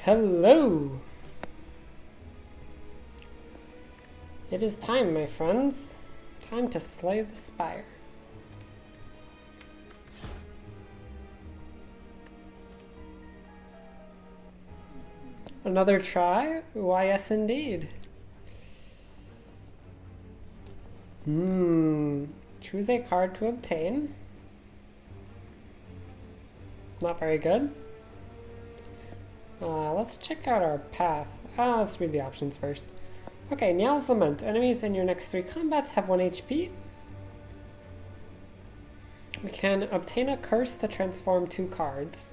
Hello! It is time, my friends. Time to slay the spire. Another try? Why, yes, indeed. Choose a card to obtain. Not very good. Let's check out our path. Let's read the options first. Okay, Niall's Lament. Enemies in your next 3 combats have 1 HP. We can obtain a curse to transform 2 cards.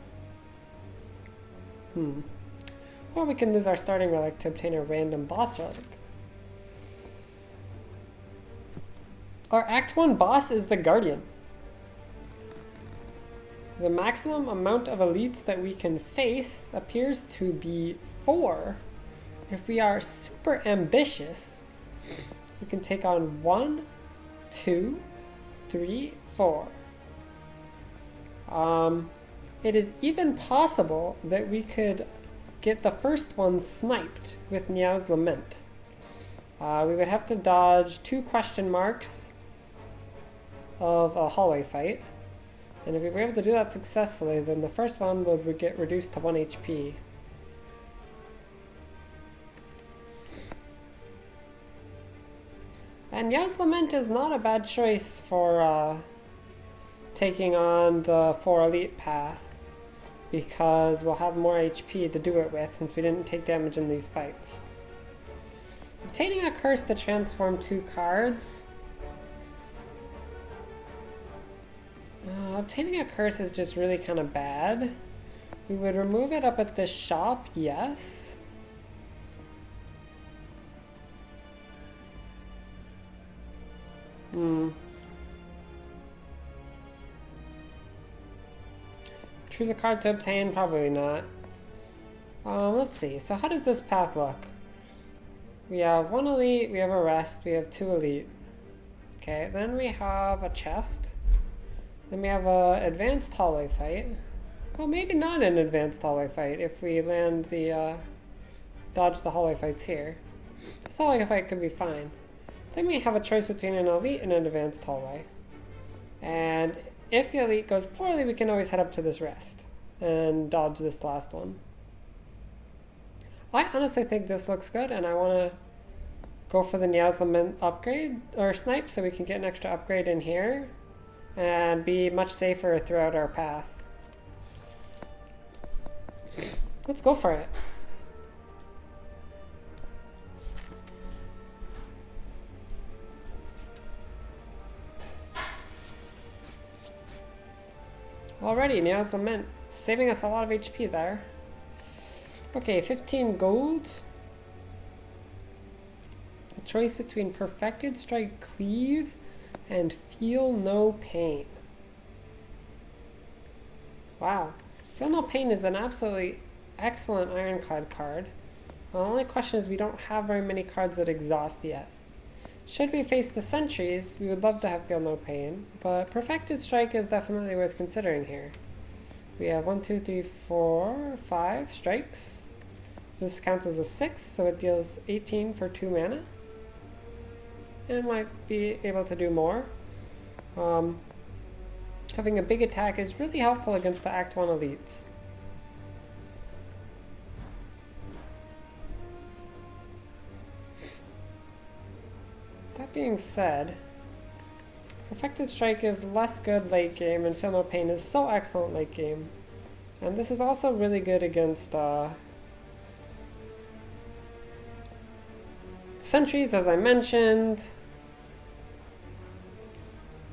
Or we can lose our starting relic to obtain a random boss relic. Our Act 1 boss is the Guardian. The maximum amount of elites that we can face appears to be 4. If we are super ambitious, we can take on 1, 2, 3, 4. It is even possible that we could get the first one sniped with Niall's Lament. We would have to dodge 2 question marks of a hallway fight. And if we were able to do that successfully, then the first one would get reduced to 1 HP. And Niall's Lament is not a bad choice for taking on the 4 elite path, because we'll have more HP to do it with since we didn't take damage in these fights. Obtaining a curse to transform 2 cards. Obtaining a curse is just really kind of bad. We would remove it up at this shop, yes. Choose a card to obtain? Probably not. Let's see. So how does this path look? We have 1 elite, we have a rest, we have 2 elite. Okay, then we have a chest. Then we have a advanced hallway fight. Well, maybe not an advanced hallway fight if we land the dodge the hallway fights here. This hallway fight could be fine. Then we have a choice between an elite and an advanced hallway. And if the elite goes poorly, we can always head up to this rest and dodge this last one. I honestly think this looks good, and I want to go for the Niall's Lament upgrade or snipe so we can get an extra upgrade in here and be much safer throughout our path. Let's go for it. Alrighty, Niall's Lament, saving us a lot of HP there. Okay, 15 gold. A choice between Perfected Strike Cleave and Feel No Pain. Wow. Feel No Pain is an absolutely excellent Ironclad card. The only question is we don't have very many cards that exhaust yet. Should we face the sentries, we would love to have Feel No Pain, but Perfected Strike is definitely worth considering here. We have 1, 2, 3, 4, 5 strikes. This counts as a 6th, so it deals 18 for 2 mana. And might be able to do more. Having a big attack is really helpful against the Act 1 elites. That being said, Perfected Strike is less good late game, and Feel No Pain is so excellent late game. And this is also really good against sentries, as I mentioned.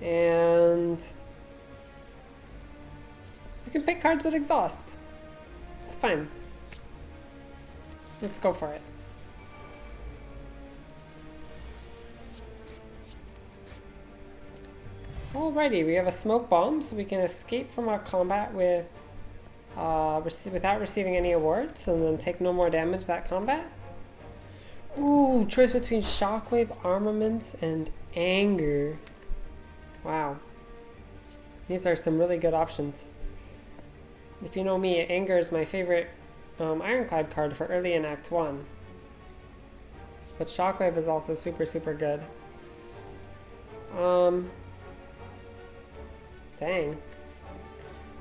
And we can pick cards that exhaust. It's fine. Let's go for it. Alrighty, we have a smoke bomb, so we can escape from our combat with without receiving any awards, and then take no more damage that combat. Ooh, choice between Shockwave, Armaments, and Anger. Wow. These are some really good options. If you know me, Anger is my favorite Ironclad card for early in Act 1. But Shockwave is also super, super good. Dang.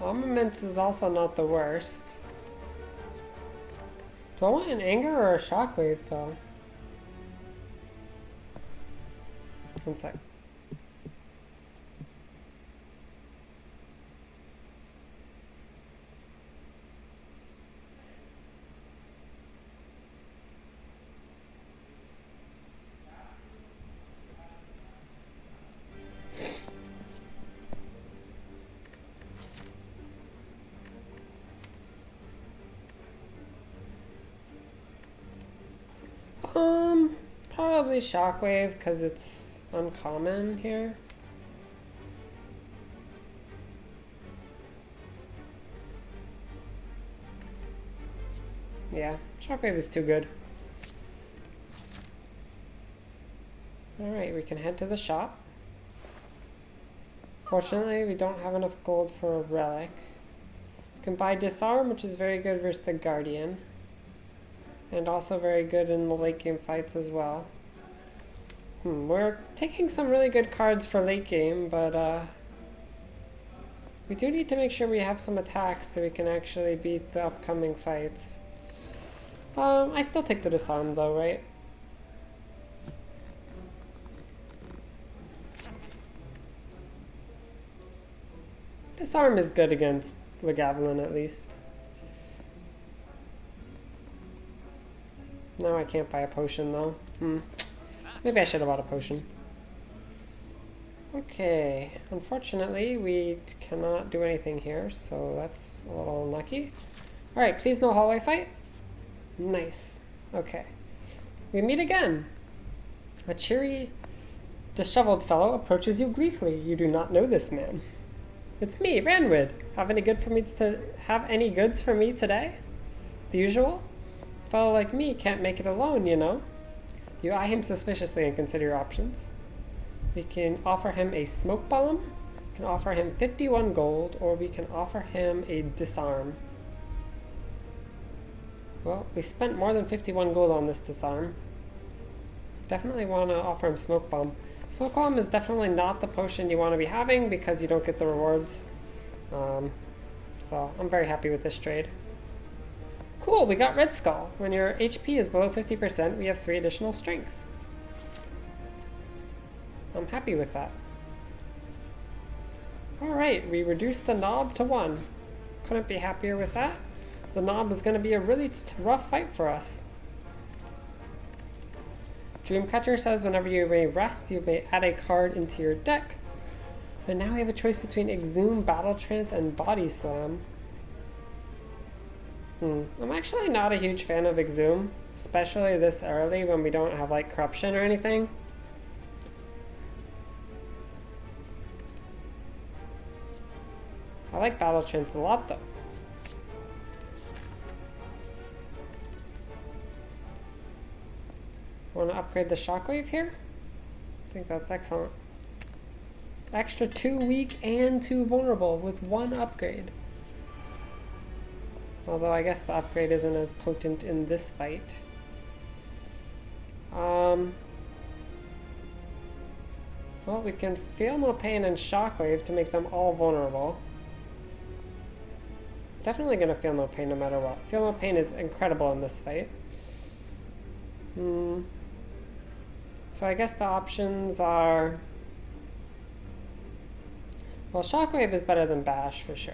Armaments is also not the worst. Do I want an Anger or a Shockwave, though? One sec. Probably Shockwave, because it's uncommon here. Yeah, Shockwave is too good. Alright, we can head to the shop. Fortunately, we don't have enough gold for a relic. We can buy Disarm, which is very good versus the Guardian. And also very good in the late game fights as well. We're taking some really good cards for late game, but we do need to make sure we have some attacks so we can actually beat the upcoming fights. I still take the Disarm though, right? Disarm is good against Lagavulin at least. Now I can't buy a potion though. Maybe I should have bought a potion. Okay, unfortunately we cannot do anything here, so that's a little unlucky. Alright, please no hallway fight. Nice. Okay. We meet again. A cheery, disheveled fellow approaches you gleefully. You do not know this man. It's me, Ranwood. Have any goods for me today? The usual? A fellow like me can't make it alone, you know. You eye him suspiciously and consider your options. We can offer him a smoke bomb, we can offer him 51 gold, or we can offer him a disarm. Well, we spent more than 51 gold on this disarm. Definitely want to offer him smoke bomb. Smoke bomb is definitely not the potion you want to be having because you don't get the rewards. So I'm very happy with this trade. Cool, we got Red Skull. When your HP is below 50%, we have 3 additional strength. I'm happy with that. Alright, we reduced the knob to 1. Couldn't be happier with that. The knob is going to be a really rough fight for us. Dreamcatcher says whenever you may rest, you may add a card into your deck. And now we have a choice between Exhume, Battle Trance, and Body Slam. I'm actually not a huge fan of Exhume, especially this early when we don't have like corruption or anything. I like Battle Trance a lot though. Want to upgrade the Shockwave here? I think that's excellent. Extra 2 weak and 2 vulnerable with 1 upgrade. Although I guess the upgrade isn't as potent in this fight. Well, we can Feel No Pain and Shockwave to make them all vulnerable. Definitely gonna Feel No Pain no matter what. Feel No Pain is incredible in this fight. So I guess the options are... Well, Shockwave is better than Bash for sure.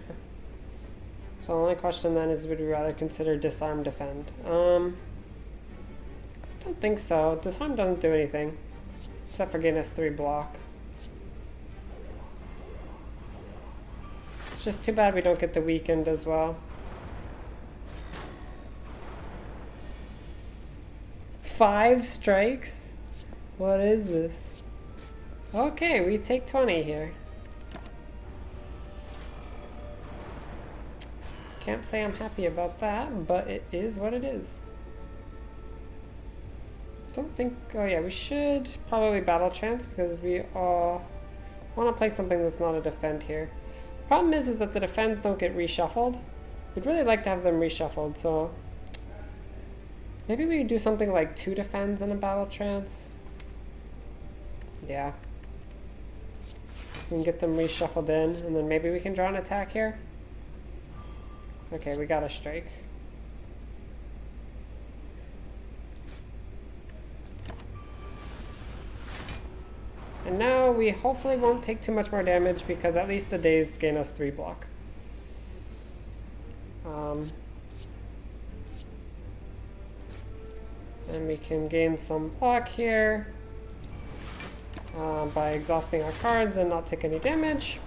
So the only question then is, would we rather consider Disarm Defend? Don't think so. Disarm doesn't do anything, except for getting us 3 block. It's just too bad we don't get the weakened as well. 5 strikes? What is this? Okay, we take 20 here. Can't say I'm happy about that, but it is what it is. Don't think... Oh yeah, we should probably Battle Trance because we want to play something that's not a defend here. Problem is that the defends don't get reshuffled. We'd really like to have them reshuffled, so Maybe we do something like 2 defends and a battle trance. Yeah. So we can get them reshuffled in, and then maybe we can draw an attack here. Okay, we got a strike. And now we hopefully won't take too much more damage because at least the days gain us 3 block. And we can gain some block here by exhausting our cards and not take any damage,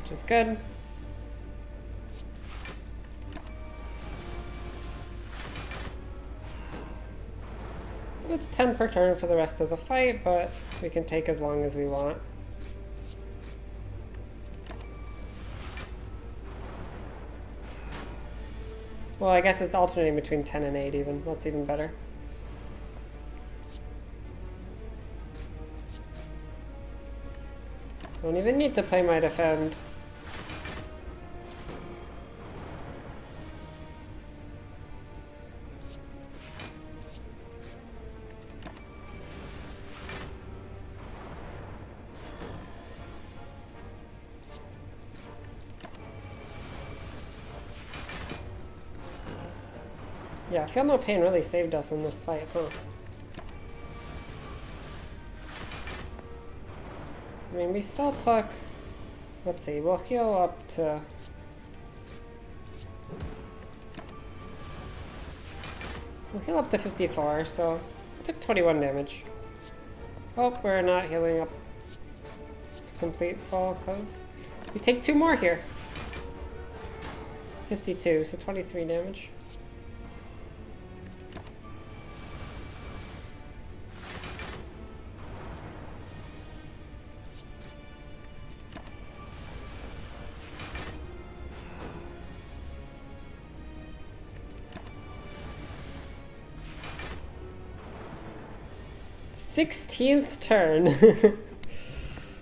which is good. So it's 10 per turn for the rest of the fight, but we can take as long as we want. Well, I guess it's alternating between 10 and 8 even. That's even better. Don't even need to play my defend. Yeah, Feel No Pain really saved us in this fight, huh? I mean, we still took... Let's see, we'll heal up to... We'll heal up to 54, so... We took 21 damage. Hope we're not healing up to complete full, because... We take 2 more here. 52, so 23 damage. Sixteenth turn.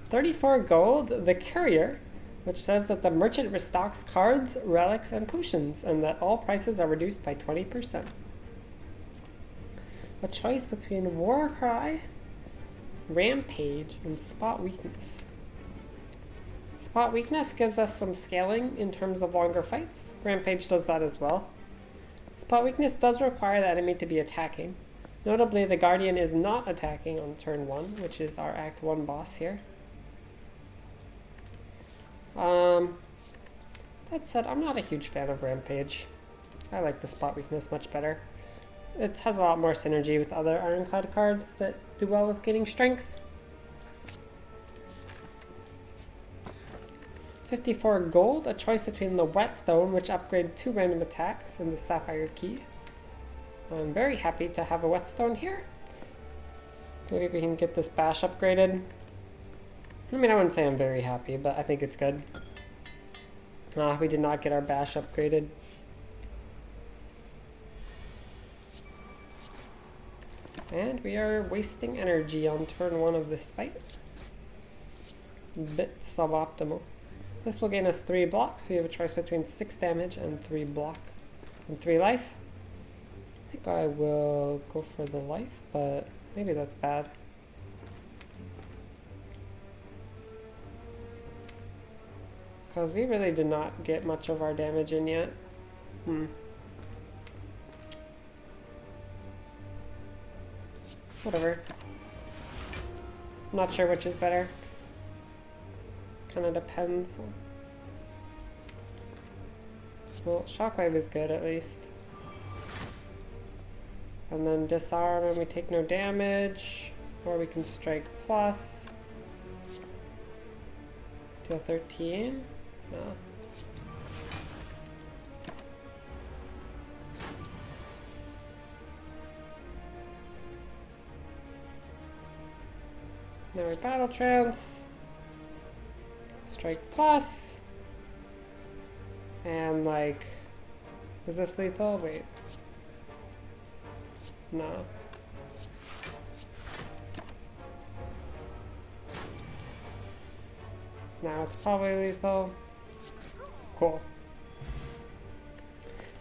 34 gold, the Courier, which says that the merchant restocks cards, relics, and potions, and that all prices are reduced by 20%. A choice between Warcry, Rampage, and Spot Weakness. Spot Weakness gives us some scaling in terms of longer fights. Rampage does that as well. Spot Weakness does require the enemy to be attacking. Notably, the Guardian is not attacking on turn 1, which is our Act 1 boss here. That said, I'm not a huge fan of Rampage. I like the Spot Weakness much better. It has a lot more synergy with other Ironclad cards that do well with gaining strength. 54 gold, a choice between the Whetstone, which upgrades 2 random attacks, and the Sapphire Key. I'm very happy to have a Whetstone here. Maybe we can get this Bash upgraded. I mean, I wouldn't say I'm very happy, but I think it's good. We did not get our Bash upgraded. And we are wasting energy on turn 1 of this fight. Bit suboptimal. This will gain us 3 blocks, so you have a choice between 6 damage and 3 block and 3 life. I think I will go for the life, but maybe that's bad. Because we really did not get much of our damage in yet. Whatever. I'm not sure which is better. Kind of depends. Well, Shockwave is good at least. And then disarm and we take no damage. Or we can strike plus. Deal 13? No. Now we battle trance. Strike plus. And like, is this lethal? Wait. No. Now it's probably lethal. Cool.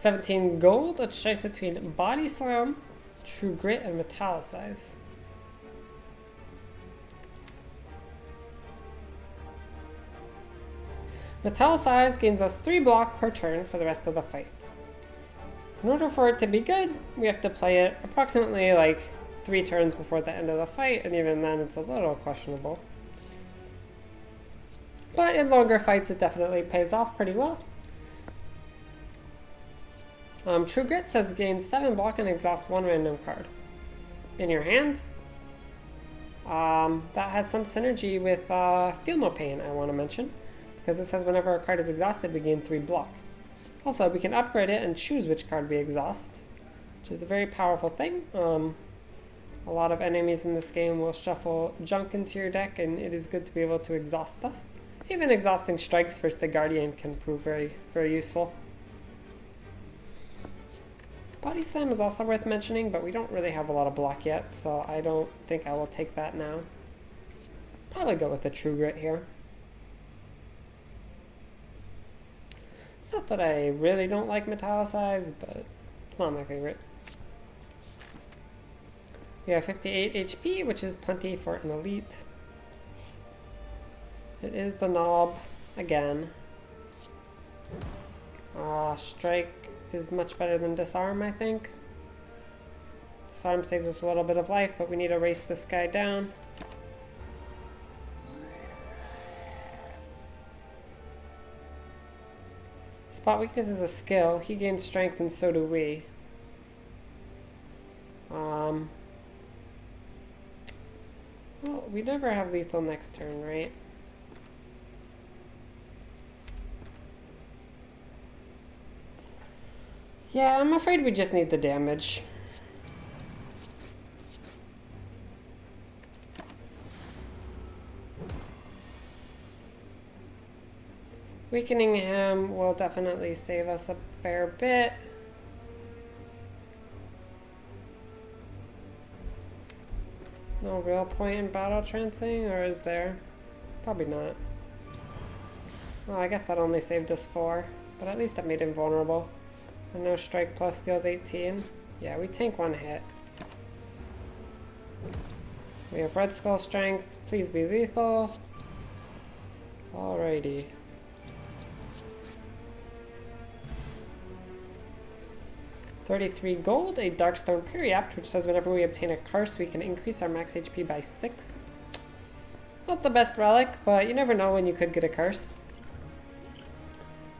17 gold, a choice between Body Slam, True Grit, and Metallicize. Metallicize gains us 3 block per turn for the rest of the fight. In order for it to be good, we have to play it approximately like 3 turns before the end of the fight, and even then it's a little questionable. But in longer fights it definitely pays off pretty well. True Grit says gain 7 block and exhaust 1 random card. In your hand, that has some synergy with Feel No Pain, I want to mention, because it says whenever a card is exhausted we gain 3 block. Also, we can upgrade it and choose which card we exhaust, which is a very powerful thing. A lot of enemies in this game will shuffle junk into your deck, and it is good to be able to exhaust stuff. Even exhausting strikes versus the Guardian can prove very, very useful. Body Slam is also worth mentioning, but we don't really have a lot of block yet, so I don't think I will take that now. Probably go with the True Grit here. It's not that I really don't like Metallicize, but it's not my favorite. We have 58 HP, which is plenty for an elite. It is the Knob again. Strike is much better than Disarm, I think. Disarm saves us a little bit of life, but we need to race this guy down. Spot Weakness is a skill. He gains strength and so do we. Well, we never have lethal next turn, right? Yeah, I'm afraid we just need the damage. Weakening him will definitely save us a fair bit. No real point in battle trancing, or is there? Probably not. Well, I guess that only saved us 4, but at least it made him vulnerable. And no strike plus deals 18. Yeah, we tank 1 hit. We have Red Skull strength. Please be lethal. Alrighty. $33 gold, a Darkstone Periapt, which says whenever we obtain a curse, we can increase our max HP by 6. Not the best relic, but you never know when you could get a curse.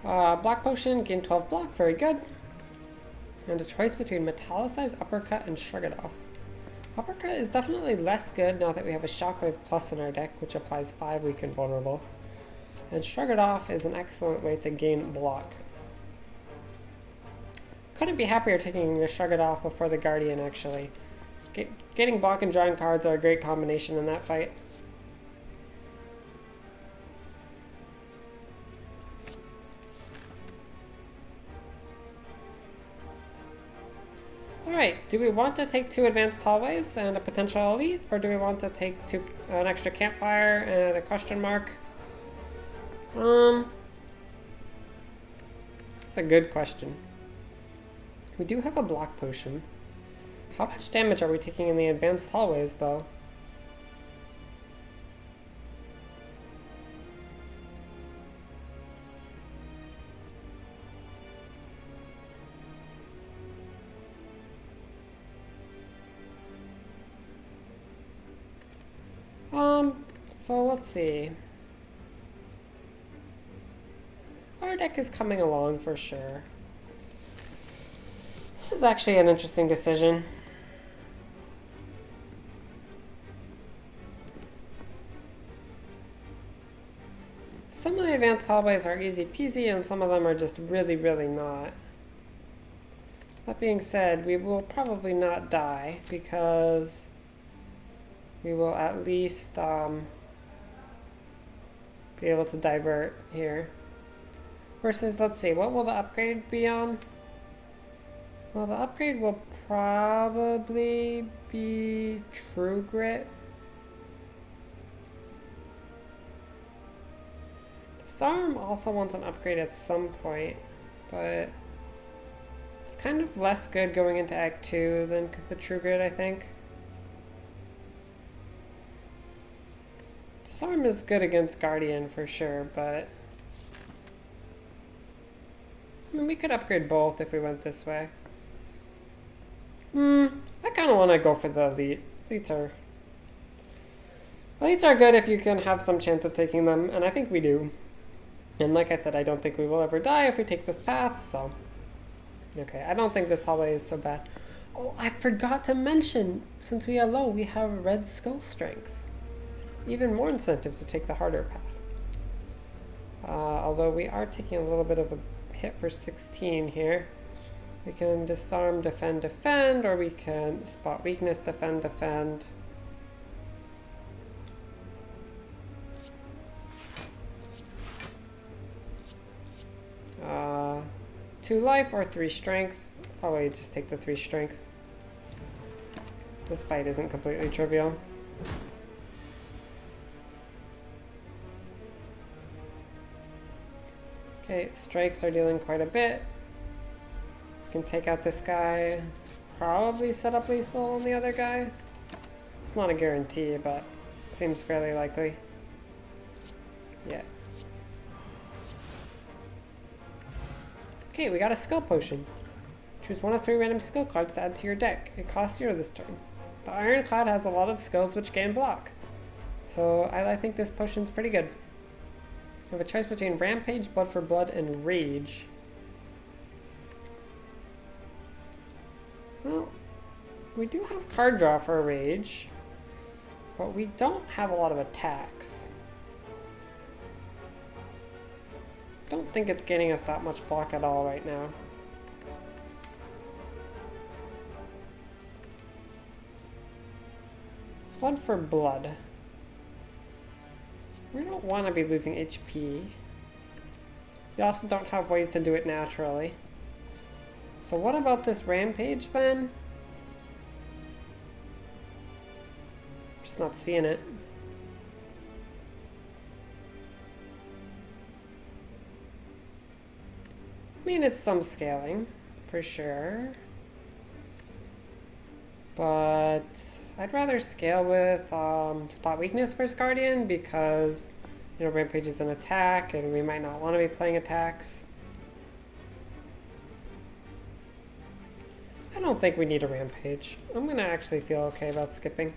Block Potion, gain 12 block, very good. And a choice between Metallicize, Uppercut, and Shrug It Off. Uppercut is definitely less good now that we have a Shockwave Plus in our deck, which applies 5 weaken vulnerable. And Shrug It Off is an excellent way to gain block. Couldn't be happier taking the Shrug It Off before the Guardian, actually. Getting block and drawing cards are a great combination in that fight. Alright, do we want to take 2 advanced hallways and a potential elite, or do we want to take an extra campfire and a question mark? That's a good question. We do have a block potion. How much damage are we taking in the advanced hallways, though? So let's see. Our deck is coming along for sure. This is actually an interesting decision. Some of the advanced hallways are easy peasy and some of them are just really, really not. That being said, we will probably not die because we will at least be able to divert here. Versus, let's see, what will the upgrade be on? Well, the upgrade will probably be True Grit. Disarm also wants an upgrade at some point, but kind of less good going into Act 2 than the True Grit, I think. Disarm is good against Guardian for sure, but I mean, we could upgrade both if we went this way. I kind of want to go for the Elite. Elites are good if you can have some chance of taking them, and I think we do. And like I said, I don't think we will ever die if we take this path, so... Okay, I don't think this hallway is so bad. Oh, I forgot to mention, since we are low, we have red skull strength. Even more incentive to take the harder path. Although we are taking a little bit of a hit for 16 here. We can disarm, defend, defend, or we can spot weakness, defend, defend. Uh, 2 life or 3 strength. Probably just take the 3 strength. This fight isn't completely trivial. Okay, strikes are dealing quite a bit. We can take out this guy. Probably set up lethal on the other guy. It's not a guarantee, but seems fairly likely. Yeah. Okay, we got a skill potion. Choose 1 of 3 random skill cards to add to your deck. It costs 0 this turn. The Ironclad has a lot of skills which gain block. So I think this potion's pretty good. We have a choice between Rampage, Blood for Blood, and Rage. Well, we do have card draw for Rage, but we don't have a lot of attacks. Don't think it's getting us that much block at all right now. Blood for Blood. We don't want to be losing HP. We also don't have ways to do it naturally. So what about this Rampage then? Just not seeing it. I mean, it's some scaling, for sure. But I'd rather scale with Spot Weakness versus Guardian because, you know, Rampage is an attack and we might not want to be playing attacks. I don't think we need a Rampage. I'm going to actually feel okay about skipping.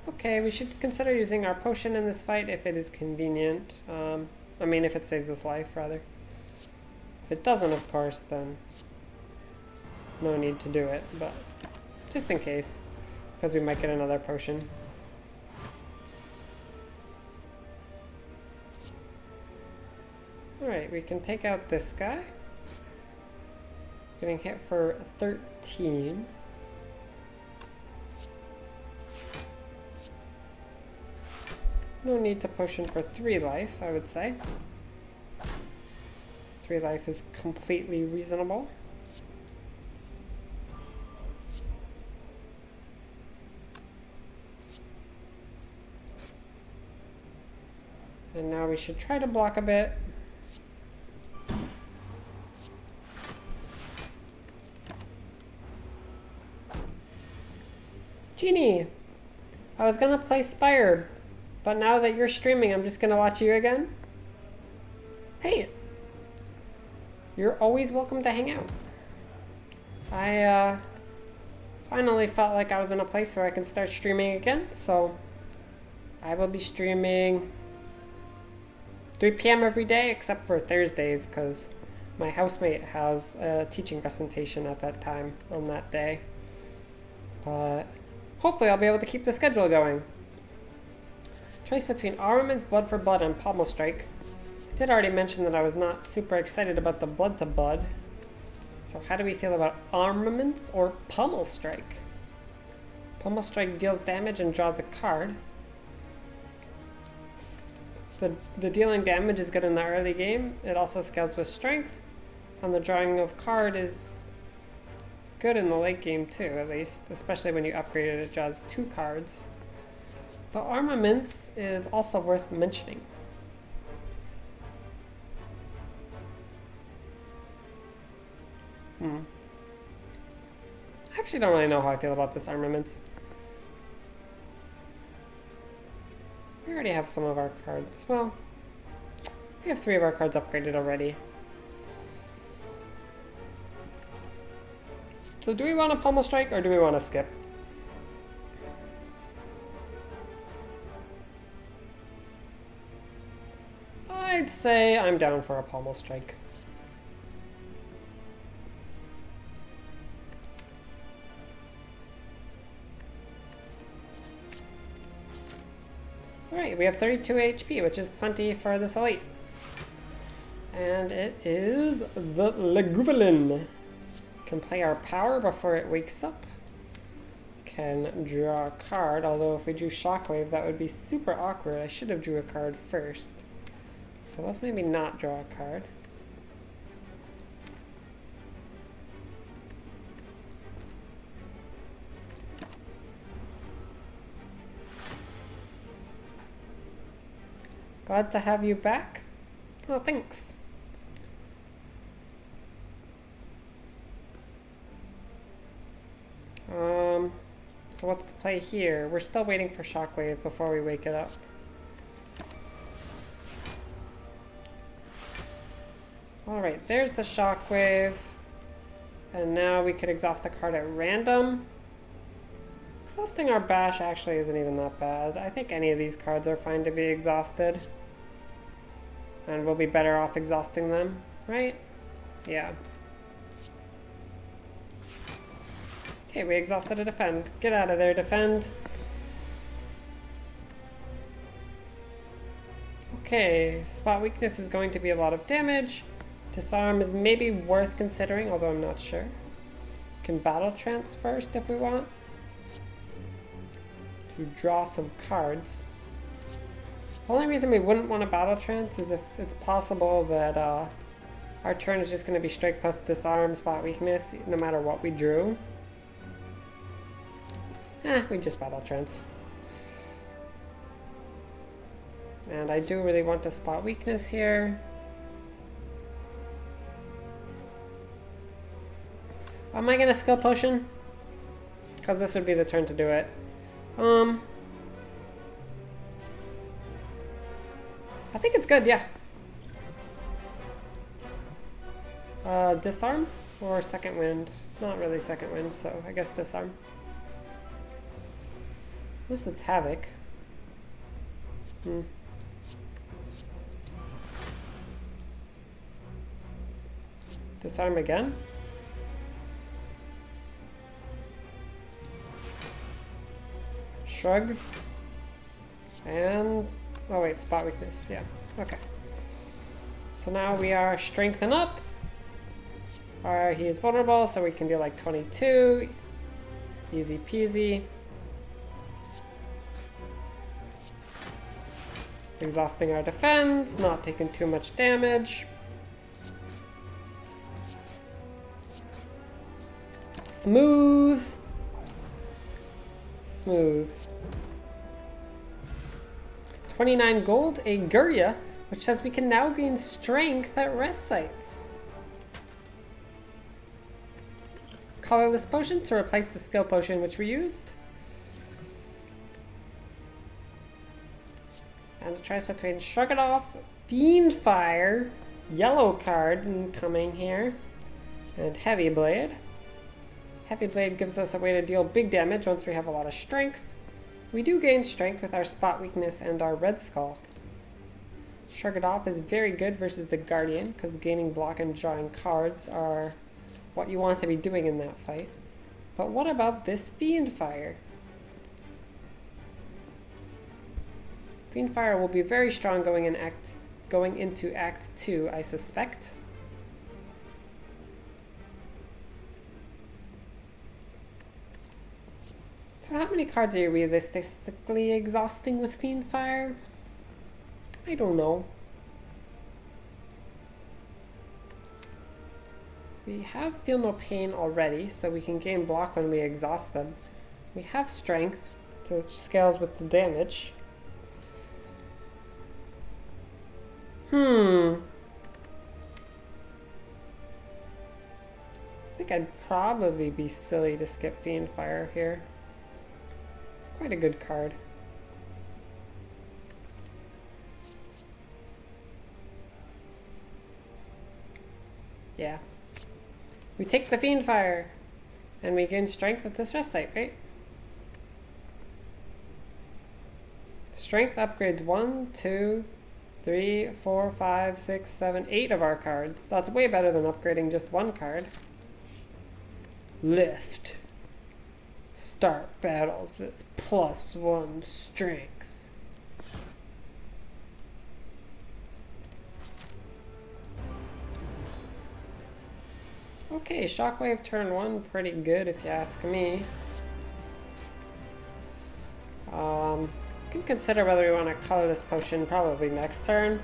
Okay, we should consider using our potion in this fight if it is convenient. I mean, if it saves us life, rather. If it doesn't, of course, then no need to do it, but just in case, because we might get another potion. Alright, we can take out this guy. Getting hit for 13. No need to potion for 3 life, I would say. 3 life is completely reasonable. And now we should try to block a bit. Genie! I was gonna play Spire, but now that you're streaming, I'm just gonna watch you again? Hey! You're always welcome to hang out. I finally felt like I was in a place where I can start streaming again, so I will be streaming 3 p.m. every day except for Thursdays because my housemate has a teaching presentation at that time on that day. But hopefully I'll be able to keep the schedule going. Choice between Armaments, Blood for Blood, and Pommel Strike. I did already mention that I was not super excited about the Blood to Blood. So how do we feel about Armaments or Pommel Strike? Pommel Strike deals damage and draws a card. The dealing damage is good in the early game. It also scales with strength. And the drawing of card is good in the late game too, at least. Especially when you upgrade it, it draws 2 cards. The Armaments is also worth mentioning. I actually don't really know how I feel about this armaments. We already have some of our cards. Well, we have 3 of our cards upgraded already. So do we want to Pummel Strike or do we want to skip? I'd say I'm down for a Pummel Strike. Alright, we have 32 HP, which is plenty for this elite. And it is the Laguvulin. Can play our power before it wakes up. Can draw a card, although if we drew Shockwave, that would be super awkward. I should have drew a card first. So let's maybe not draw a card. Glad to have you back. Oh, thanks. So what's the play here? We're still waiting for Shockwave before we wake it up. Alright, there's the Shockwave. And now we could exhaust a card at random. Exhausting our Bash actually isn't even that bad. I think any of these cards are fine to be exhausted. And we'll be better off exhausting them, right? Yeah. Okay, we exhausted a defend. Get out of there, defend. Okay, spot weakness is going to be a lot of damage. Disarm is maybe worth considering, although I'm not sure. Can battle trance first if we want. To draw some cards. The only reason we wouldn't want to battle trance is if it's possible that our turn is just going to be strike plus disarm spot weakness no matter what we drew. We just battle trance. And I do really want to spot weakness here. Am I going to skill potion? Because this would be the turn to do it. I think it's good, yeah. Disarm or second wind? Not really second wind, so I guess disarm. Unless it's havoc. Disarm again. Shrug. And oh wait, spot weakness. Yeah. Okay. So now we are strengthen up. He is vulnerable, so we can deal like 22. Easy peasy. Exhausting our defense, not taking too much damage. Smooth. Smooth. 29 gold, a Gurya, which says we can now gain strength at rest sites. Colorless potion to replace the skill potion which we used. And a choice between Shrug It Off, Fiendfire, yellow card incoming here, and Heavy Blade. Heavy Blade gives us a way to deal big damage once we have a lot of strength. We do gain strength with our spot weakness and our Red Skull. Shrug It Off is very good versus the Guardian, because gaining block and drawing cards are what you want to be doing in that fight. But what about this Fiendfire? Fiendfire will be very strong going into Act 2, I suspect. So how many cards are you realistically exhausting with Fiendfire? I don't know. We have Feel No Pain already, so we can gain block when we exhaust them. We have Strength, which scales with the damage. think I'd probably be silly to skip Fiendfire here. It's quite a good card. Yeah. We take the Fiendfire, and we gain strength at this rest site, right? Strength upgrades 1, 2, 3, 4, 5, 6, 7, 8 of our cards. That's way better than upgrading just one card. Lift. Start battles with +1 strength. Okay, Shockwave turn 1, pretty good if you ask me. Can consider whether we want to color this potion probably next turn.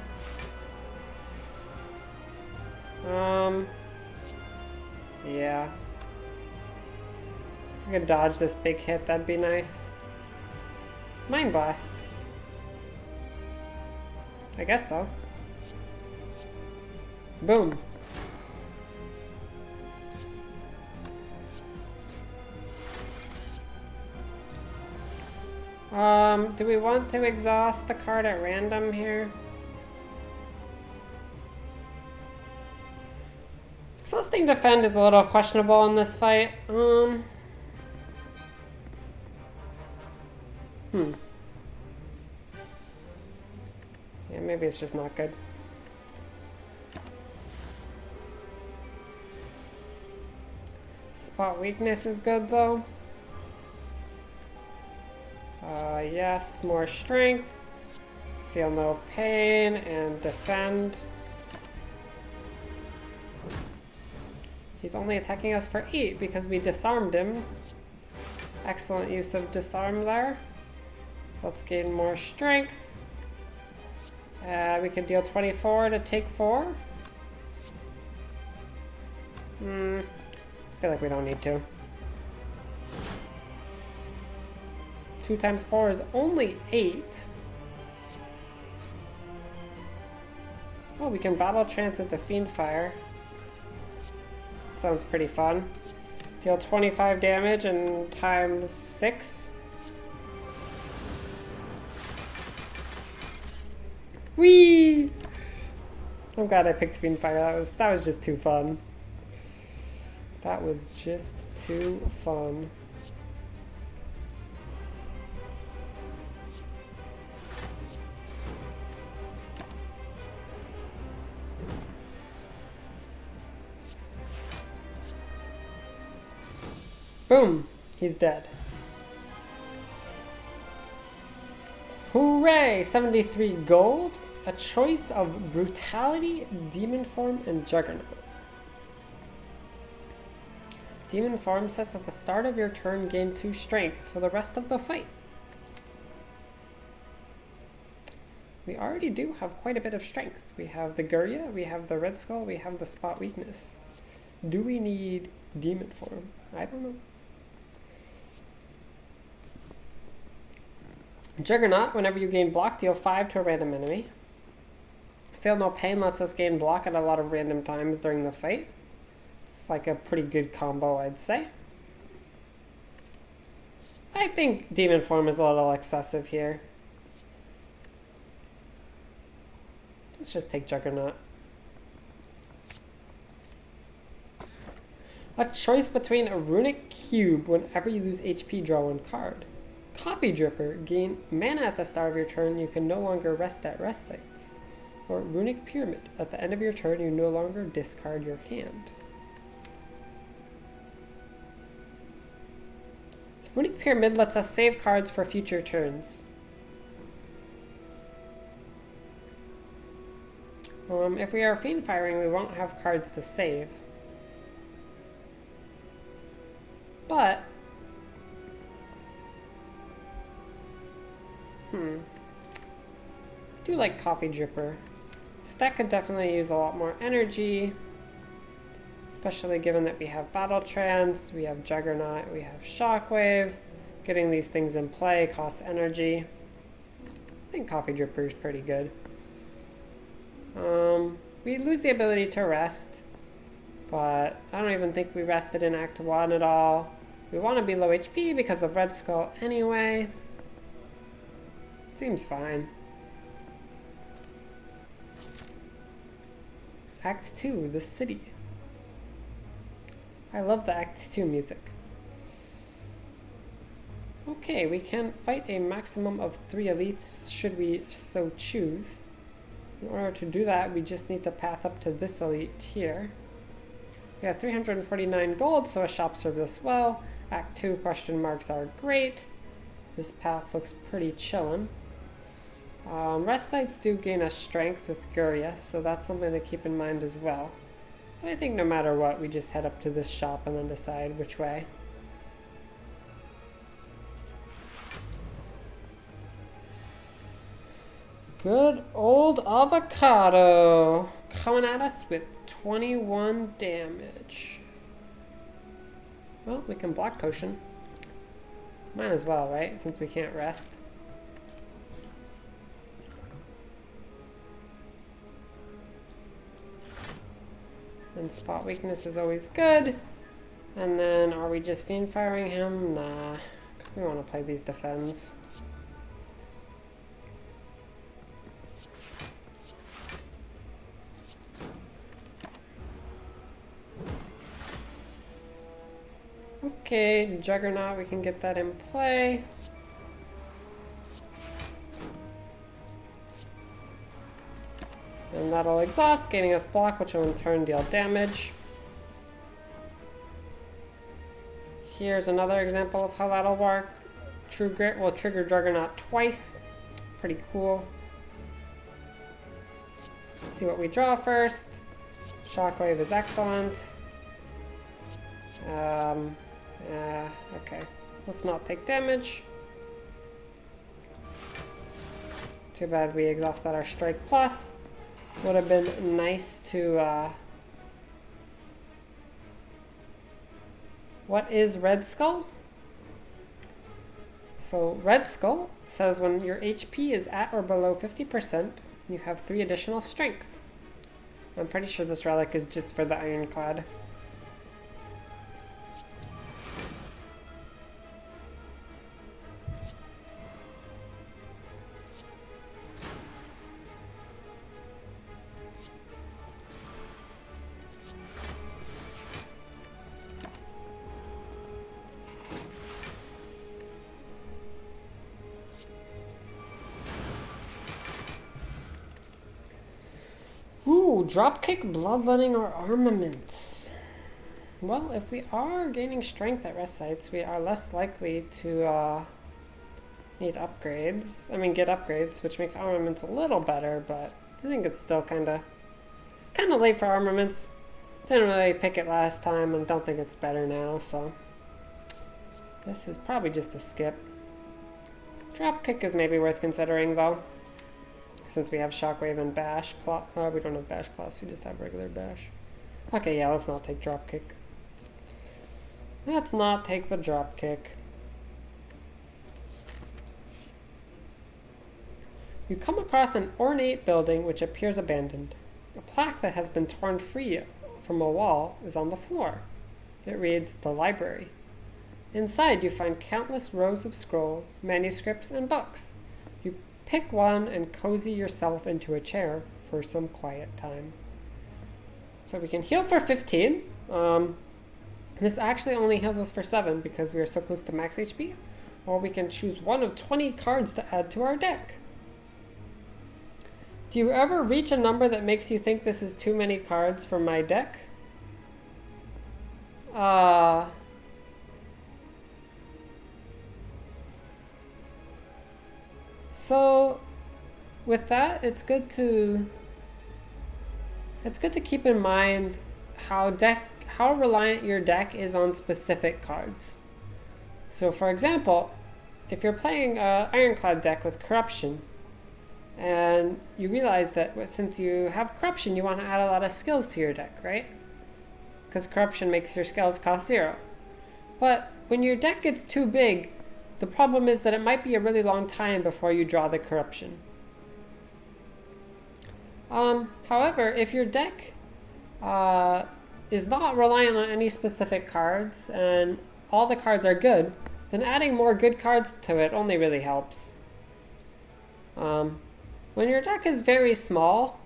Yeah. If we could dodge this big hit, that'd be nice. Mind Blast. I guess so. Boom. Do we want to exhaust the card at random here? Exhausting Defend is a little questionable in this fight. Yeah, maybe it's just not good. Spot Weakness is good though. Yes, more strength, feel no pain, and defend. He's only attacking us for 8 because we disarmed him. Excellent use of disarm there. Let's gain more strength. We can deal 24 to take 4. I feel like we don't need to. 2 times 4 is only 8. Oh, we can battle trance into Fiendfire. Sounds pretty fun. Deal 25 damage and times 6. Whee! I'm glad I picked Fiendfire. That was just too fun. That was just too fun. Boom! He's dead. Hooray! 73 gold. A choice of Brutality, Demon Form, and Juggernaut. Demon Form says at the start of your turn gain 2 strength for the rest of the fight. We already do have quite a bit of strength. We have the Gurya, we have the Red Skull, we have the Spot Weakness. Do we need Demon Form? I don't know. Juggernaut, whenever you gain block, deal 5 to a random enemy. Feel No Pain lets us gain block at a lot of random times during the fight. It's like a pretty good combo, I'd say. I think Demon Form is a little excessive here. Let's just take Juggernaut. A choice between a Runic Cube. Whenever you lose HP, draw 1 card. Coffee Dripper. Gain mana at the start of your turn. You can no longer rest at rest sites. Or Runic Pyramid. At the end of your turn, you no longer discard your hand. So Runic Pyramid lets us save cards for future turns. If we are Fiendfiring, we won't have cards to save. But I do like Coffee Dripper. This deck could definitely use a lot more energy, especially given that we have Battle Trance, we have Juggernaut, we have Shockwave. Getting these things in play costs energy. I think Coffee Dripper is pretty good. We lose the ability to rest, But I don't even think we rested in Act 1 at all. We want to be low HP because of Red Skull anyway. Seems fine. Act 2, the city. I love the Act 2 music. Okay, we can fight a maximum of 3 elites should we so choose. In order to do that, we just need to path up to this elite here. We have 349 gold, so a shop serves us well. Act 2 question marks are great. This path looks pretty chillin'. Rest sites do gain us strength with Guria, so that's something to keep in mind as well. But I think no matter what, we just head up to this shop and then decide which way. Good old Avocado coming at us with 21 damage. Well, we can block potion. Might as well, right? Since we can't rest. And spot weakness is always good. And then are we just fiend firing him? Nah. We want to play these defends. Okay, Juggernaut, we can get that in play. And that'll exhaust, gaining us block, which will in turn deal damage. Here's another example of how that'll work. True Grit will trigger Juggernaut twice. Pretty cool. Let's see what we draw first. Shockwave is excellent. Okay. Let's not take damage. Too bad we exhausted our Strike Plus. Would have been nice to, What is Red Skull? So Red Skull says when your HP is at or below 50%, you have 3 additional strength. I'm pretty sure this relic is just for the Ironclad. Ooh, dropkick, bloodletting, or armaments. Well, if we are gaining strength at rest sites, we are less likely to need upgrades. I mean, get upgrades, which makes armaments a little better, but I think it's still kind of late for armaments. Didn't really pick it last time, and don't think it's better now, so this is probably just a skip. Dropkick is maybe worth considering, though. Since we have Shockwave and Bash. We don't have Bash Plus, we just have regular Bash. Okay, yeah, let's not take Dropkick. Let's not take the Dropkick. You come across an ornate building which appears abandoned. A plaque that has been torn free from a wall is on the floor. It reads, "The Library." Inside you find countless rows of scrolls, manuscripts, and books. You pick one and cozy yourself into a chair for some quiet time. So we can heal for 15. This actually only heals us for 7 because we are so close to max HP. Or we can choose one of 20 cards to add to our deck. Do you ever reach a number that makes you think this is too many cards for my deck? So, with that, it's good to keep in mind how reliant your deck is on specific cards. So, for example, if you're playing an Ironclad deck with Corruption, and you realize that since you have Corruption, you want to add a lot of skills to your deck, right? Because Corruption makes your skills cost 0. But when your deck gets too big, the problem is that it might be a really long time before you draw the Corruption. However, if your deck is not reliant on any specific cards and all the cards are good, then adding more good cards to it only really helps. When your deck is very small,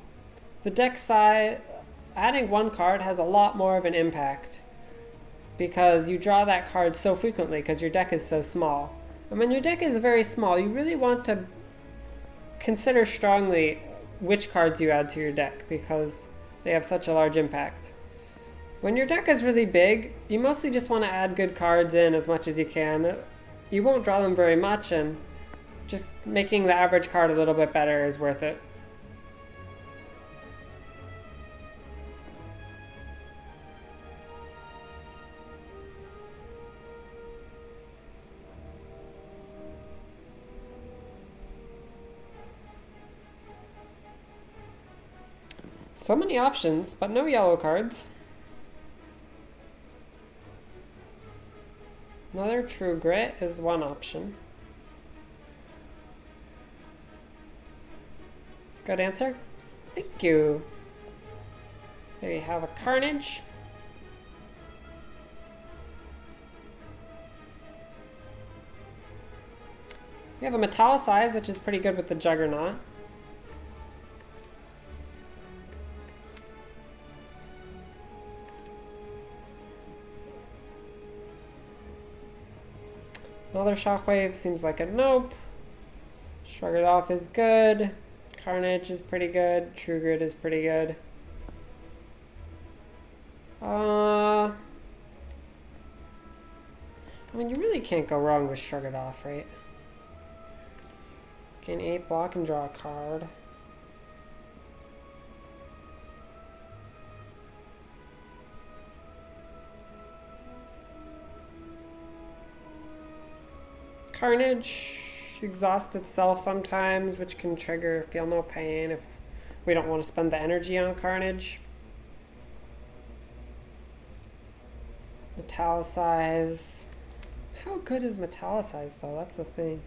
the deck size, adding one card has a lot more of an impact because you draw that card so frequently because your deck is so small. And when your deck is very small, you really want to consider strongly which cards you add to your deck because they have such a large impact. When your deck is really big, you mostly just want to add good cards in as much as you can. You won't draw them very much, and just making the average card a little bit better is worth it. So many options, but no yellow cards. Another True Grit is one option. Good answer. Thank you. There you have a Carnage. We have a Metallicize, which is pretty good with the Juggernaut. Another Shockwave seems like a nope. Shrug It Off is good. Carnage is pretty good. True Grit is pretty good. I mean, you really can't go wrong with Shrug It Off, right? Gain 8 block and draw a card. Carnage exhausts itself sometimes, which can trigger Feel No Pain if we don't want to spend the energy on Carnage. Metallicize. How good is Metallicize, though? That's the thing.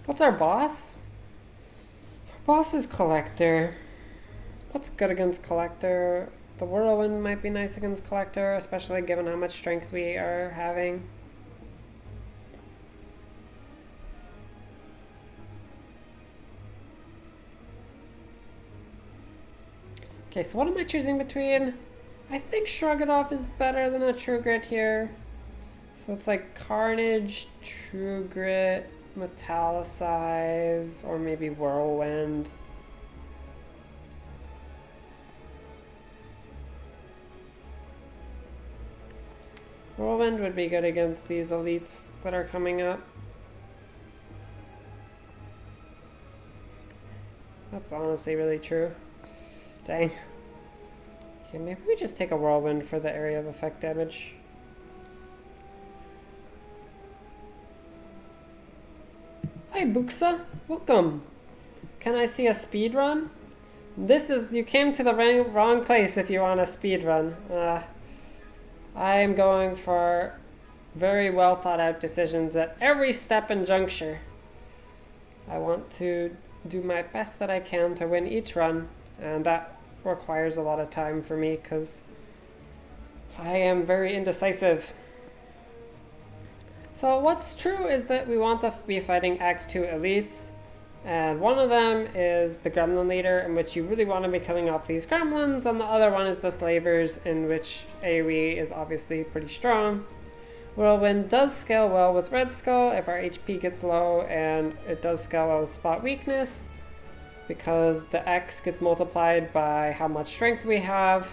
What's our boss? Boss is Collector. What's good against Collector? The Whirlwind might be nice against Collector, especially given how much strength we are having. Okay, so what am I choosing between? I think Shrug It Off is better than a True Grit here. So it's like Carnage, True Grit, Metallicize, or maybe Whirlwind. Whirlwind would be good against these elites that are coming up. That's honestly really true. Dang. Okay, maybe we just take a Whirlwind for the area of effect damage. Hi Buxa, welcome. Can I see a speed run? You came to the wrong place if you want a speed run. I am going for very well thought out decisions at every step and juncture. I want to do my best that I can to win each run, and that requires a lot of time for me because I am very indecisive. So what's true is that we want to be fighting Act 2 elites, and one of them is the Gremlin Leader, in which you really want to be killing off these gremlins, and the other one is the Slavers, in which AoE is obviously pretty strong. Whirlwind does scale well with Red Skull if our HP gets low, and it does scale well with Spot Weakness, because the X gets multiplied by how much strength we have.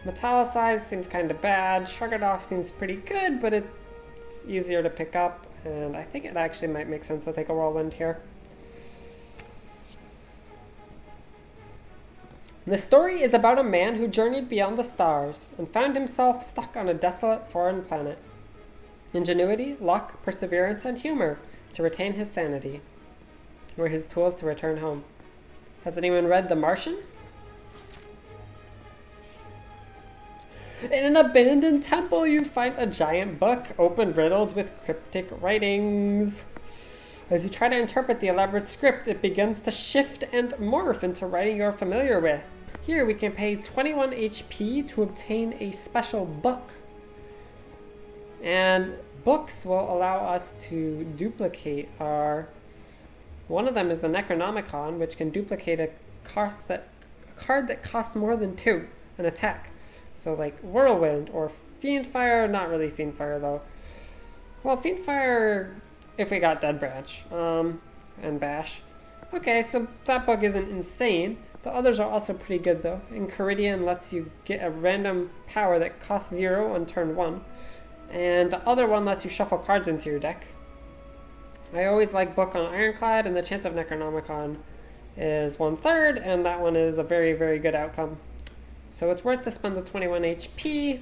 Metallicize seems kind of bad. Shrug It Off seems pretty good, but it's easier to pick up, and I think it actually might make sense to take a Whirlwind here. The story is about a man who journeyed beyond the stars and found himself stuck on a desolate foreign planet. Ingenuity, luck, perseverance, and humor to retain his sanity were his tools to return home. Has anyone read The Martian? In an abandoned temple, you find a giant book, open riddled with cryptic writings. As you try to interpret the elaborate script, it begins to shift and morph into writing you're familiar with. Here, we can pay 21 HP to obtain a special book. And books will allow us to duplicate our... One of them is the Necronomicon, which can duplicate a card that costs more than 2 an attack. So like Whirlwind or Fiendfire, not really Fiendfire though. Well, Fiendfire if we got Dead Branch and Bash. Okay, so that book isn't insane. The others are also pretty good though. Enchiridion lets you get a random power that costs 0 on turn 1. And the other one lets you shuffle cards into your deck. I always like Book on Ironclad, and the chance of Necronomicon is 1/3, and that one is a very, very good outcome. So it's worth to spend the 21 HP.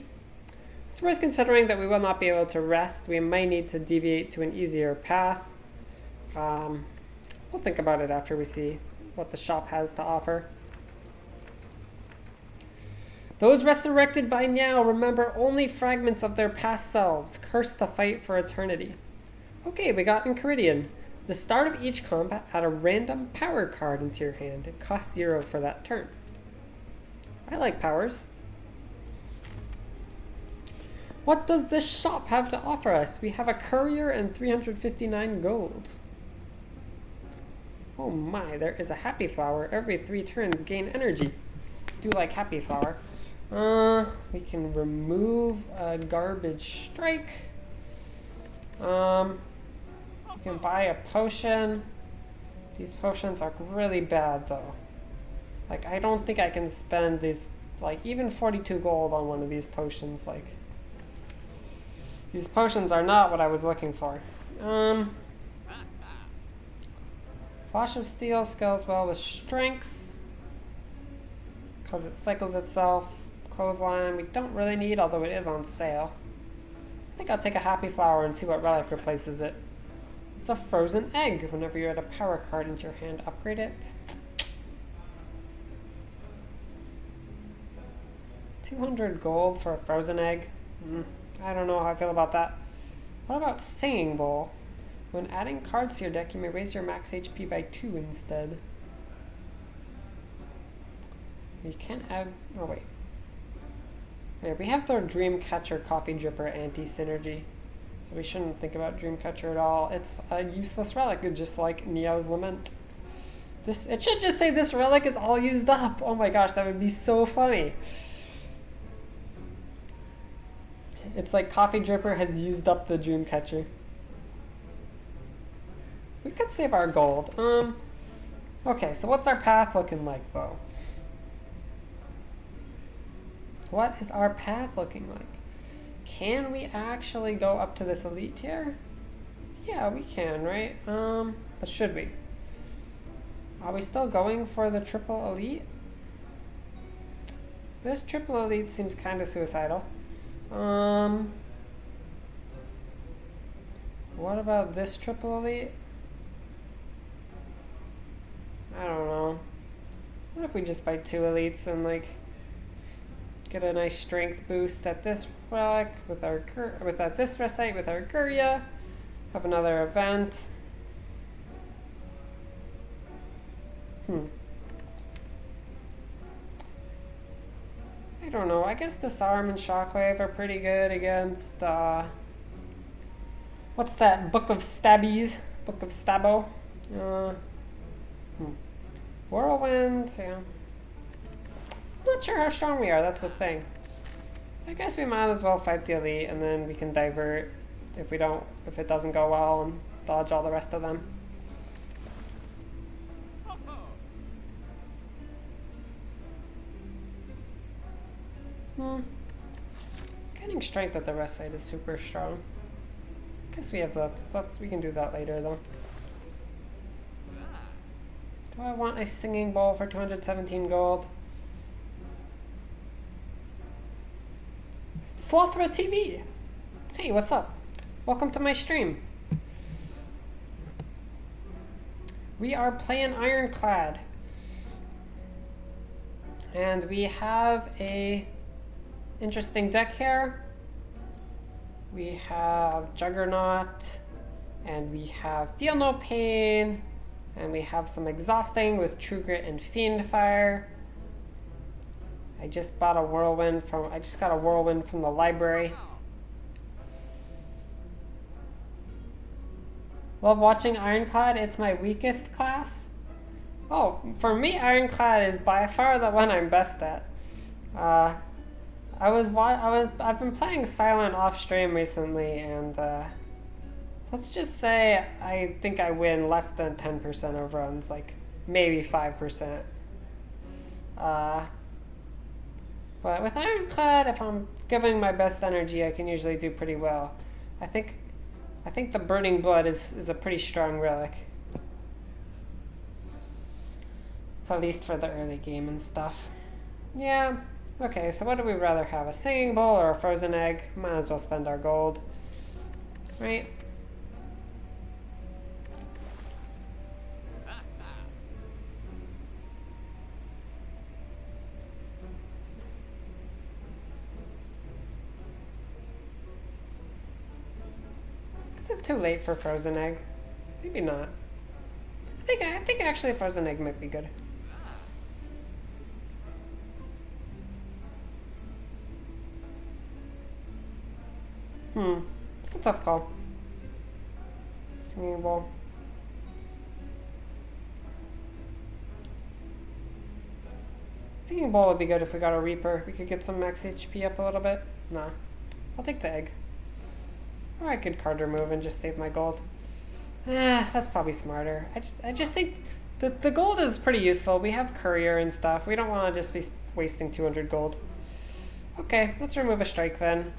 It's worth considering that we will not be able to rest. We might need to deviate to an easier path. We'll think about it after we see what the shop has to offer. Those resurrected by now remember only fragments of their past selves, cursed to fight for eternity. Okay, we got Enchiridion. At the start of each combat, add a random power card into your hand. It costs 0 for that turn. I like powers. What does this shop have to offer us? We have a courier and 359 gold. Oh my, there is a happy flower. Every 3 turns gain energy. Do like happy flower. We can remove a garbage strike. We can buy a potion. These potions are really bad though. Like, I don't think I can spend these, like, even 42 gold on one of these potions. Like, these potions are not what I was looking for. Flash of Steel scales well with strength because it cycles itself. Clothesline we don't really need, although it is on sale. I think I'll take a happy flower and see what relic replaces it. It's a frozen egg. Whenever you add a power card into your hand, upgrade it. 200 gold for a frozen egg? I don't know how I feel about that. What about Singing Bowl? When adding cards to your deck, you may raise your max HP by 2 instead. You can't add... Oh, wait. Yeah, we have the Dreamcatcher Coffee Dripper anti-synergy. So we shouldn't think about Dreamcatcher at all. It's a useless relic, just like Neo's Lament. It should just say this relic is all used up. Oh my gosh, that would be so funny. It's like Coffee Dripper has used up the Dreamcatcher. We could save our gold. Okay, so what's our path looking like though? What is our path looking like? Can we actually go up to this elite here? Yeah, we can, right? But should we? Are we still going for the triple elite? This triple elite seems kind of suicidal. What about this triple elite? I don't know. What if we just fight 2 elites and like get a nice strength boost at this relic with our at this site with our Guria, have another event. I don't know. I guess Disarm and Shockwave are pretty good against what's that? Book of Stabbies? Book of Stabbo? Whirlwind, yeah. Not sure how strong we are, that's the thing. I guess we might as well fight the elite and then we can divert if it doesn't go well and dodge all the rest of them. Getting strength at the rest side is super strong. Guess we have that. We can do that later though. Do I want a Singing Bowl for 217 gold? Slothra TV! Hey, what's up? Welcome to my stream. We are playing Ironclad. And we have a interesting deck here. We have Juggernaut, and we have Feel No Pain, and we have some Exhausting with True Grit and Fiendfire. I just got a Whirlwind from the library. Love watching Ironclad. It's my weakest class. Oh, for me, Ironclad is by far the one I'm best at. I've been playing Silent off stream recently, and let's just say I think I win less than 10% of runs, like maybe 5%. But with Ironclad, if I'm giving my best energy, I can usually do pretty well. I think the Burning Blood is a pretty strong relic. At least for the early game and stuff. Yeah, okay, so what do we rather have? A Singing Bowl or a Frozen Egg? Might as well spend our gold. Right? Is it too late for Frozen Egg? Maybe not. I think actually Frozen Egg might be good. It's a tough call. Singing Bowl. Singing Bowl would be good if we got a Reaper. We could get some max HP up a little bit. Nah. I'll take the egg. Or I could card remove and just save my gold. That's probably smarter. I just think the gold is pretty useful. We have Courier and stuff. We don't want to just be wasting 200 gold. Okay, let's remove a strike then.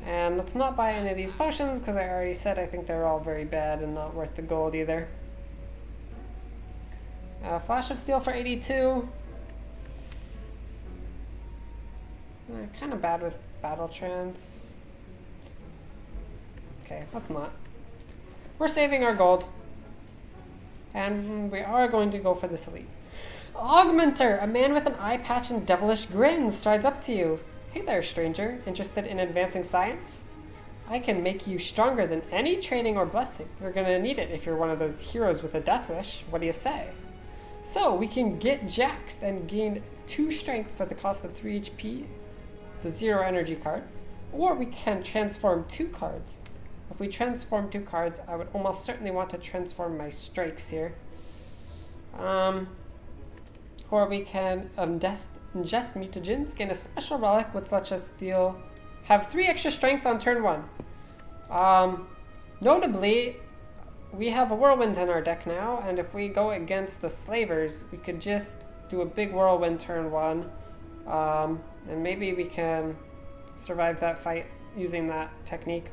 And let's not buy any of these potions, because I already said I think they're all very bad and not worth the gold either. Flash of Steel for 82. Kind of bad with Battle Trance. Okay, let's not. We're saving our gold. And we are going to go for this elite. Augmenter! A man with an eye patch and devilish grin strides up to you. Hey there, stranger. Interested in advancing science? I can make you stronger than any training or blessing. You're gonna need it if you're one of those heroes with a death wish. What do you say? So, we can get Jaxed and gain 2 strength for the cost of 3 HP. It's a 0 energy card. Or we can transform 2 cards. If we transform 2 cards, I would almost certainly want to transform my strikes here. Or we can ingest mutagens, gain a special relic which lets us have 3 extra strength on turn 1. Notably, we have a Whirlwind in our deck now, and if we go against the Slavers, we could just do a big Whirlwind turn 1, and maybe we can survive that fight using that technique.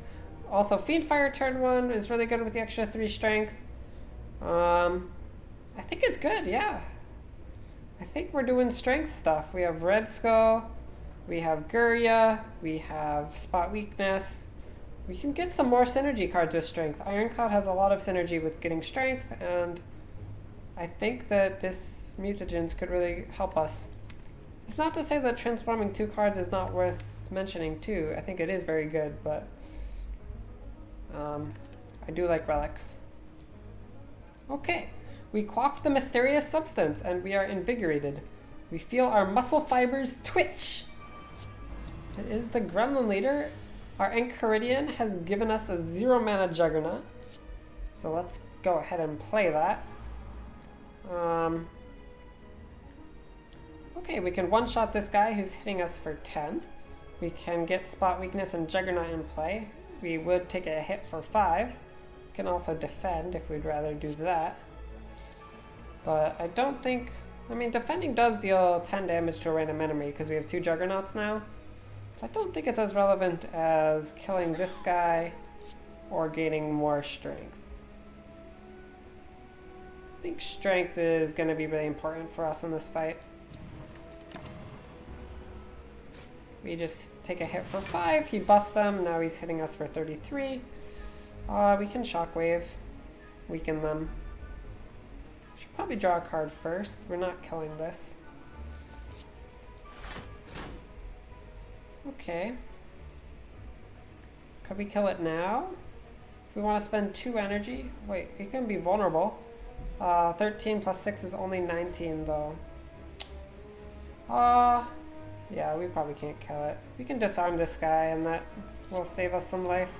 Also, Fiendfire turn 1 is really good with the extra 3 strength. I think it's good, yeah. I think we're doing strength stuff. We have Red Skull, we have Guria, we have Spot Weakness. We can get some more synergy cards with strength. Ironclad has a lot of synergy with getting strength, and I think that this mutagens could really help us. It's not to say that transforming 2 cards is not worth mentioning too. I think it is very good, but I do like relics. Okay. We quaffed the mysterious substance, and we are invigorated. We feel our muscle fibers twitch. It is the Gremlin Leader. Our Enchiridion has given us a 0 mana Juggernaut. So let's go ahead and play that. Okay, we can one-shot this guy who's hitting us for 10. We can get Spot Weakness and Juggernaut in play. We would take a hit for 5. We can also defend if we'd rather do that. But I don't think... I mean, defending does deal 10 damage to a random enemy because we have 2 Juggernauts now. But I don't think it's as relevant as killing this guy or gaining more strength. I think strength is going to be really important for us in this fight. We just take a hit for 5. He buffs them. Now he's hitting us for 33. We can Shockwave. Weaken them. Should probably draw a card first. We're not killing this. Okay. Could we kill it now? If we want to spend 2 energy? Wait, it can be vulnerable. 13 plus 6 is only 19 though. Yeah, we probably can't kill it. We can disarm this guy and that will save us some life.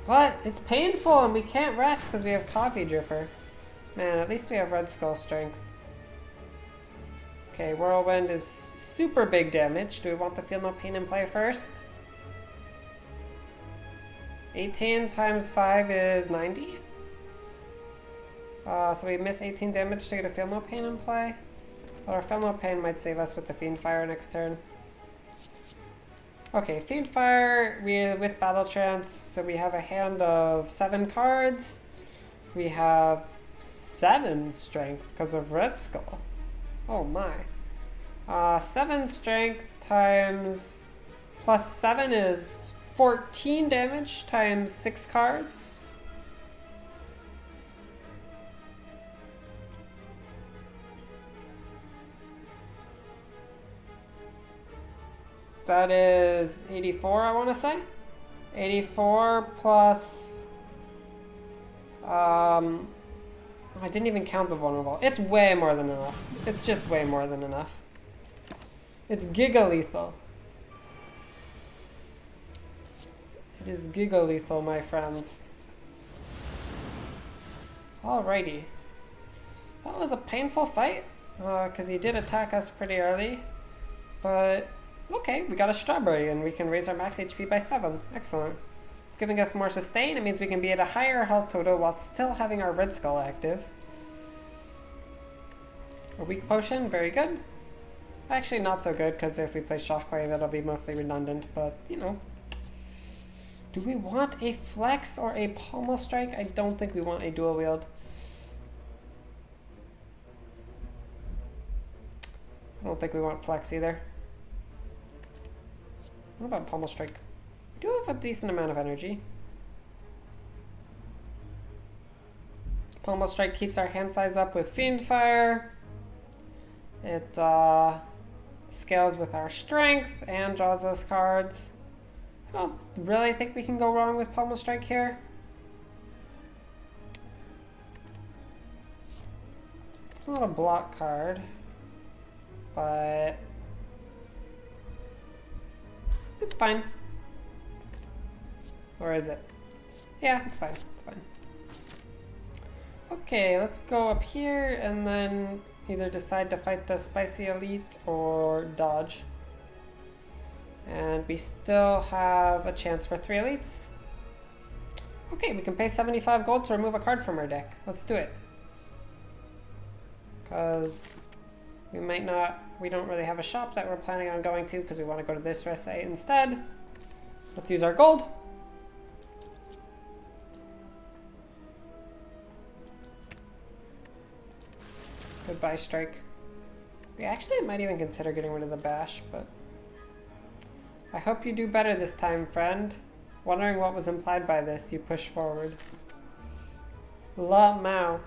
But it's painful and we can't rest because we have Coffee Dripper. Man, at least we have Red Skull strength. Okay, Whirlwind is super big damage. Do we want the Feel No Pain in play first? 18 times 5 is 90. So we miss 18 damage to get a Feel No Pain in play. But our Feel No Pain might save us with the Fiendfire next turn. Okay, Fiendfire with Battle Trance, so we have a hand of 7 cards. We have 7 strength because of Red Skull. Oh my. 7 strength times plus 7 is 14 damage times 6 cards. That is 84, I want to say. 84 plus... I didn't even count the vulnerable. It's way more than enough. It's just way more than enough. It's Giga Lethal. It is Giga Lethal, my friends. Alrighty. That was a painful fight, because he did attack us pretty early. But... okay, we got a Strawberry and we can raise our max HP by 7. Excellent. It's giving us more sustain. It means we can be at a higher health total while still having our Red Skull active. A weak potion, very good. Actually not so good because if we play Shockwave it'll be mostly redundant, but you know. Do we want a Flex or a Pommel Strike? I don't think we want a dual wield. I don't think we want Flex either. What about Pommel Strike? We do have a decent amount of energy. Pommel Strike keeps our hand size up with Fiendfire. It scales with our strength and draws us cards. I don't really think we can go wrong with Pommel Strike here. It's not a block card, but it's fine. Or is it? Yeah, it's fine. It's fine. Okay, let's go up here and then either decide to fight the Spicy Elite or dodge. And we still have a chance for 3 elites. Okay, we can pay 75 gold to remove a card from our deck. Let's do it. Because we don't really have a shop that we're planning on going to because we want to go to this rest site instead. Let's use our gold. Goodbye, Strike. We actually might even consider getting rid of the Bash, but I hope you do better this time, friend. Wondering what was implied by this, you push forward. La Mao.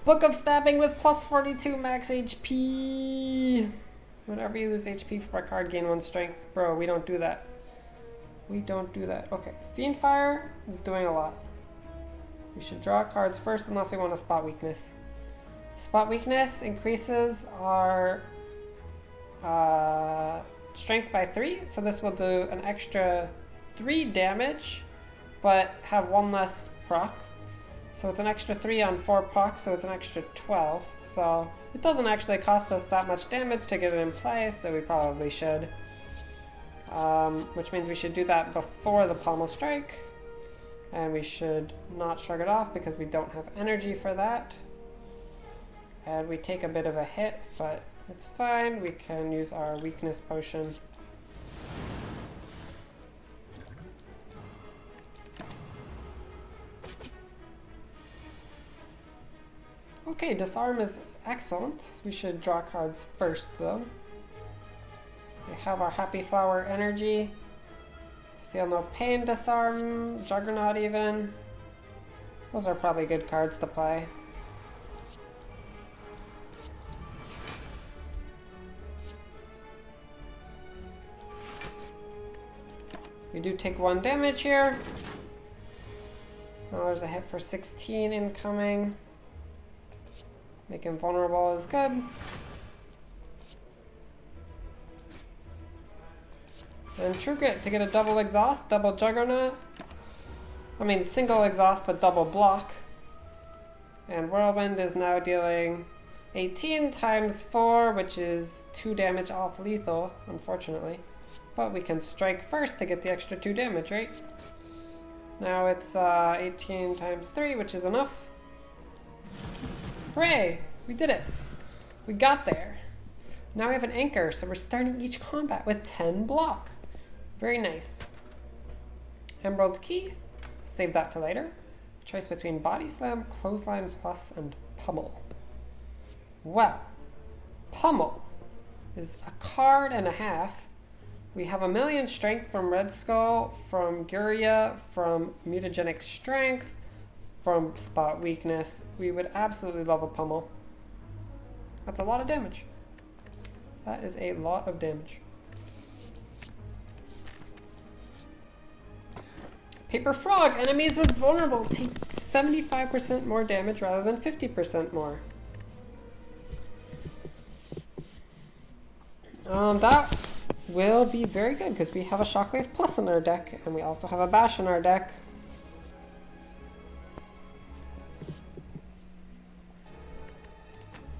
Book of Stabbing with plus 42 max HP. Whenever you lose HP from a card, gain 1 strength. Bro, we don't do that. We don't do that. Okay, Fiendfire is doing a lot. We should draw cards first unless we want to spot weakness. Spot weakness increases our strength by 3, so this will do an extra 3 damage, but have 1 less proc. So it's an extra 3 on 4 proc, so it's an extra 12. So it doesn't actually cost us that much damage to get it in play, so we probably should. Which means we should do that before the Pommel Strike. And we should not shrug it off because we don't have energy for that. And we take a bit of a hit, but it's fine. We can use our weakness potion. Okay, disarm is excellent. We should draw cards first though. We have our Happy Flower energy. Feel No Pain, disarm, Juggernaut even. Those are probably good cards to play. We do take 1 damage here. Oh, there's a hit for 16 incoming. Making vulnerable is good. And True Grit to get a double exhaust, double Juggernaut. I mean, single exhaust, but double block. And Whirlwind is now dealing 18 times 4, which is 2 damage off lethal, unfortunately. But we can strike first to get the extra 2 damage, right? Now it's 18 times 3, which is enough. Hooray! We did it! We got there. Now we have an anchor, so we're starting each combat with 10 block. Very nice. Emerald's Key. Save that for later. Choice between Body Slam, Clothesline Plus, and Pummel. Well, Pummel is a card and a half. We have 1,000,000 strength from Red Skull, from Guria, from Mutagenic Strength, from Spot Weakness. We would absolutely love a Pummel. That's a lot of damage. That is a lot of damage. Paper Frog, enemies with vulnerable take 75% more damage rather than 50% more. That will be very good because we have a Shockwave Plus in our deck and we also have a Bash in our deck.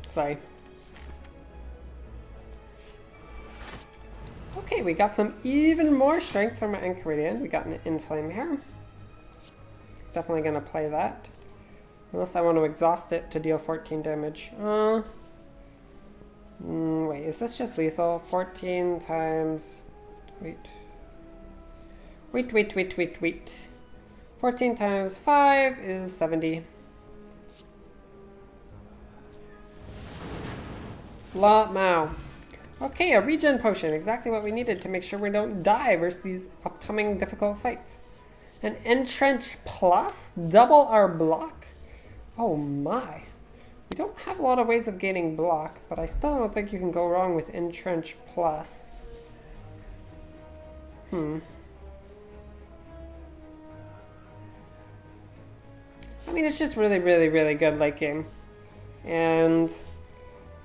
Sorry. Okay, we got some even more strength from our Enchiridion. We got an Inflame here. Definitely gonna play that. Unless I want to exhaust it to deal 14 damage. Wait, is this just lethal? 14 times... Wait. 14 times 5 is 70. La Mao. Okay, a regen potion. Exactly what we needed to make sure we don't die versus these upcoming difficult fights. An Entrench Plus? Double our block? Oh my. We don't have a lot of ways of gaining block, but I still don't think you can go wrong with Entrench Plus. I mean, it's just really, really, really good late game. And...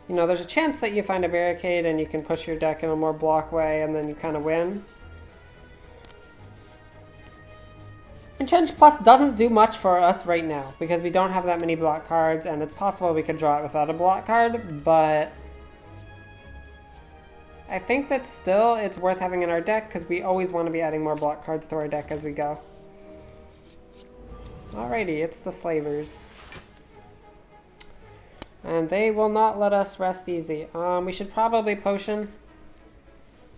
you know, there's a chance that you find a barricade and you can push your deck in a more block way and then you kind of win. Entrench Plus doesn't do much for us right now because we don't have that many block cards and it's possible we could draw it without a block card, but I think that still it's worth having in our deck because we always want to be adding more block cards to our deck as we go. Alrighty, it's the Slavers. And they will not let us rest easy. We should probably potion.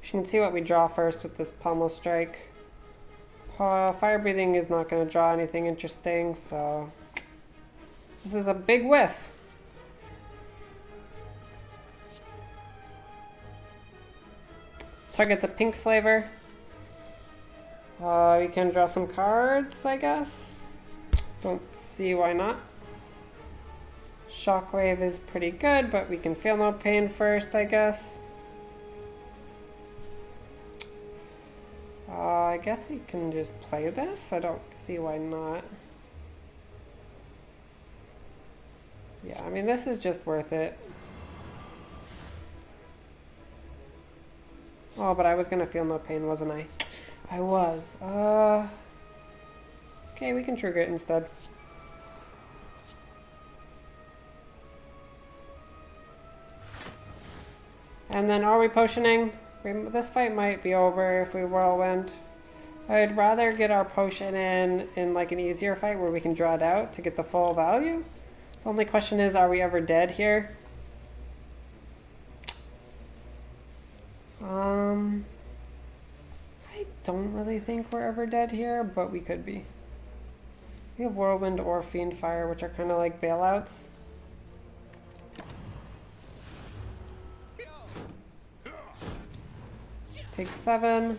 We can see what we draw first with this Pummel Strike. Fire Breathing is not going to draw anything interesting, so... this is a big whiff. Target the Pink Slaver. We can draw some cards, I guess. Don't see why not. Shockwave is pretty good, but we can feel no pain first, I guess. I guess we can just play this. I don't see why not. Yeah, I mean, this is just worth it. Oh, but I was gonna feel no pain, wasn't I? I was. Okay, we can trigger it instead. And then are we potioning? This fight might be over if we Whirlwind. I'd rather get our potion in like an easier fight where we can draw it out to get the full value. The only question is, are we ever dead here? I don't really think we're ever dead here, but we could be. We have Whirlwind or Fiendfire, which are kind of like bailouts. Take 7.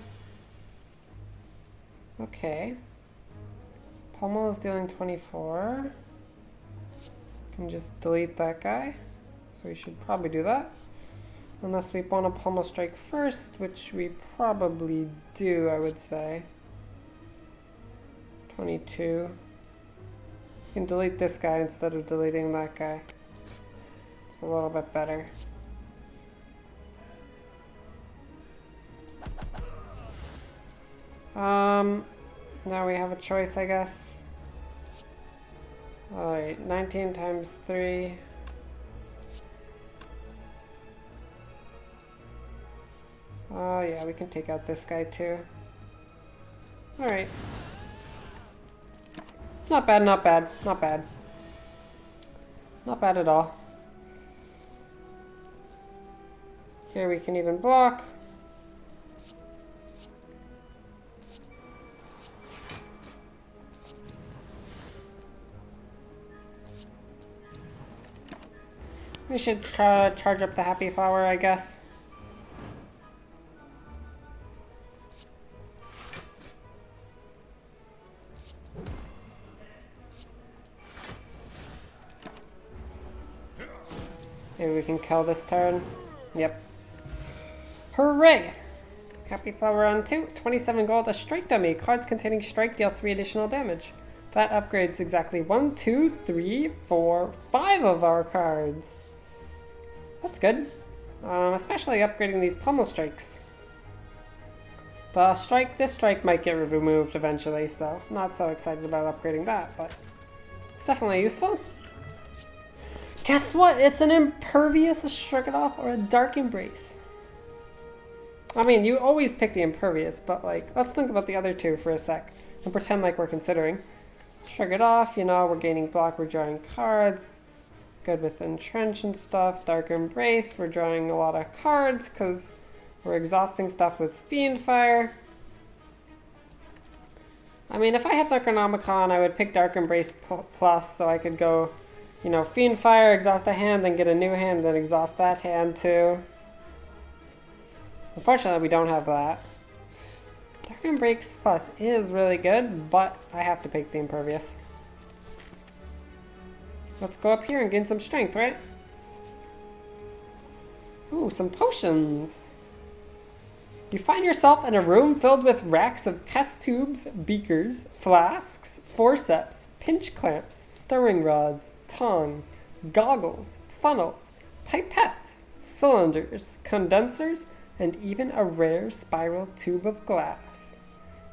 Okay. Pummel is dealing 24. Can just delete that guy. So we should probably do that. Unless we want to Pummel Strike first, which we probably do, I would say. 22. You can delete this guy instead of deleting that guy. It's a little bit better. Now we have a choice, I guess. Alright, 19 times 3. Oh yeah, we can take out this guy too. Alright. Not bad, not bad, not bad. Not bad at all. Here we can even block. We should try charge up the Happy Flower, I guess. Maybe we can kill this turn. Yep. Hooray! Happy Flower on 2. 27 gold. A strike dummy. Cards containing strike deal 3 additional damage. That upgrades exactly 1, 2, 3, 4, 5 of our cards. That's good. Especially upgrading these pommel strikes. This strike might get removed eventually, so I'm not so excited about upgrading that, but it's definitely useful. Guess what? It's an Impervious, a Shrug It Off, or a Dark Embrace. I mean, you always pick the Impervious, but like, let's think about the other two for a sec and pretend like we're considering. Shrug It Off, you know, we're gaining block, we're drawing cards. Good with Entrench and stuff. Dark Embrace, we're drawing a lot of cards because we're exhausting stuff with Fiendfire. I mean, if I had Necronomicon, I would pick Dark Embrace plus so I could go, you know, Fiendfire, exhaust a hand, then get a new hand, then exhaust that hand too. Unfortunately, we don't have that. Dark Embrace plus is really good, but I have to pick the Impervious. Let's go up here and gain some strength, right? Ooh, some potions. You find yourself in a room filled with racks of test tubes, beakers, flasks, forceps, pinch clamps, stirring rods, tongs, goggles, funnels, pipettes, cylinders, condensers, and even a rare spiral tube of glass.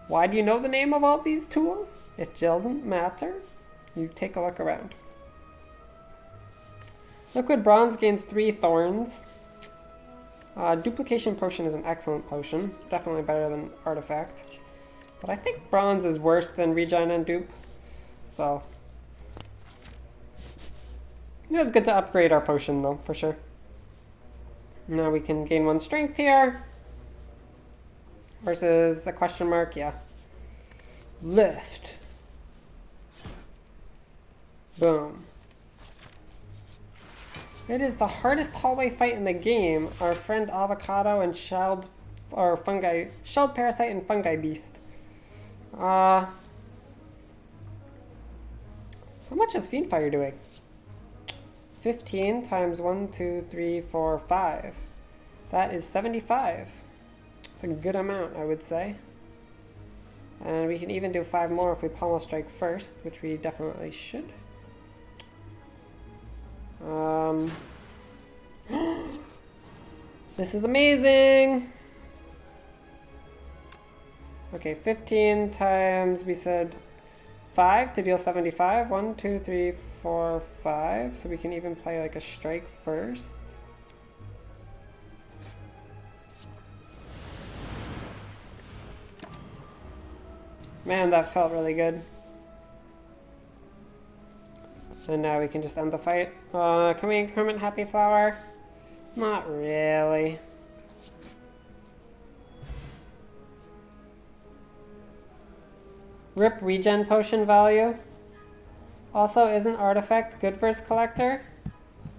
Why do you know the name of all these tools? It doesn't matter. You take a look around. Liquid Bronze gains 3 thorns. Duplication Potion is an excellent potion. Definitely better than Artifact. But I think Bronze is worse than Regen and Dupe. So it's good to upgrade our potion though, for sure. Now we can gain 1 strength here. Versus a question mark, yeah. Lift. Boom. It is the hardest hallway fight in the game. Our friend Avocado and Shelled Parasite and Fungi Beast. How much is Fiendfire doing? 15 times 1, 2, 3, 4, 5. That is 75. It's a good amount, I would say. And we can even do 5 more if we Pommel Strike first, which we definitely should. This is amazing! Okay, 15 times, we said 5 to deal 75. 1, 2, 3, 4, 5. So we can even play like a strike first. Man, that felt really good. And now we can just end the fight. Can we increment Happy Flower? Not really. Rip Regen Potion value. Also, isn't Artifact good versus Collector?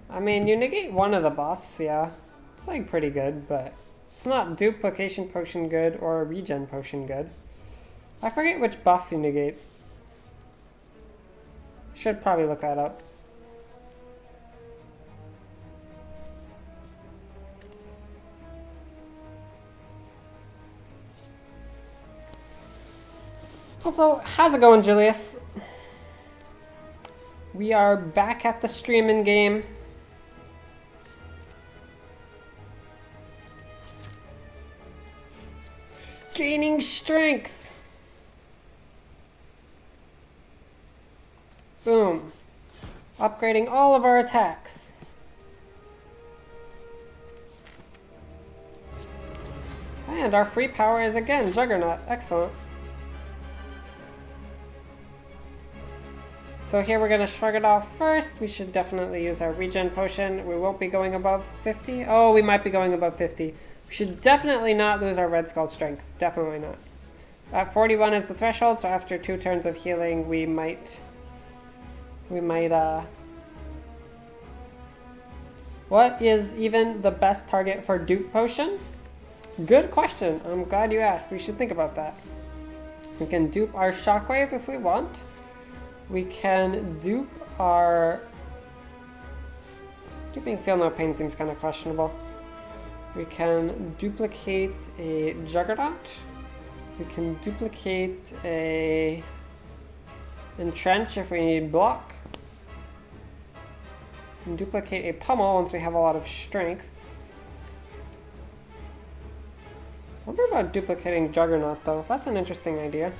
I mean, you negate one of the buffs, yeah. It's like pretty good, but it's not Duplication Potion good or Regen Potion good. I forget which buff you negate. Should probably look that up. Also, how's it going, Julius? We are back at the streaming game. Gaining strength. Boom. Upgrading all of our attacks. And our free power is again Juggernaut. Excellent. So here we're going to shrug it off first. We should definitely use our regen potion. We won't be going above 50. Oh, we might be going above 50. We should definitely not lose our Red Skull strength. Definitely not. At 41 is the threshold, so after 2 turns of healing, we might... What is even the best target for dupe potion? Good question. I'm glad you asked. We should think about that. We can dupe our Shockwave if we want. We can dupe our... Duping Feel No Pain seems kind of questionable. We can duplicate a Juggernaut. We can duplicate a Entrench if we need block. We can duplicate a Pummel once we have a lot of strength. I wonder about duplicating Juggernaut though. That's an interesting idea.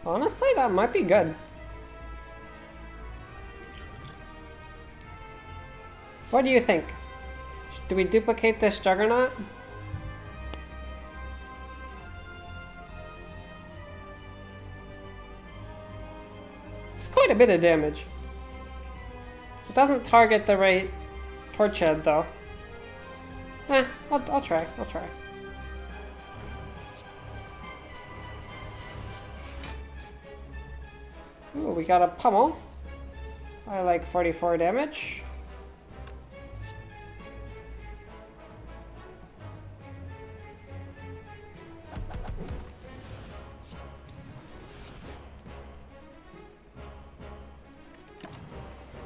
Honestly, that might be good. What do you think? Do we duplicate this Juggernaut? It's quite a bit of damage. It doesn't target the right torch head though. I'll try. Ooh, we got a Pummel. I like 44 damage.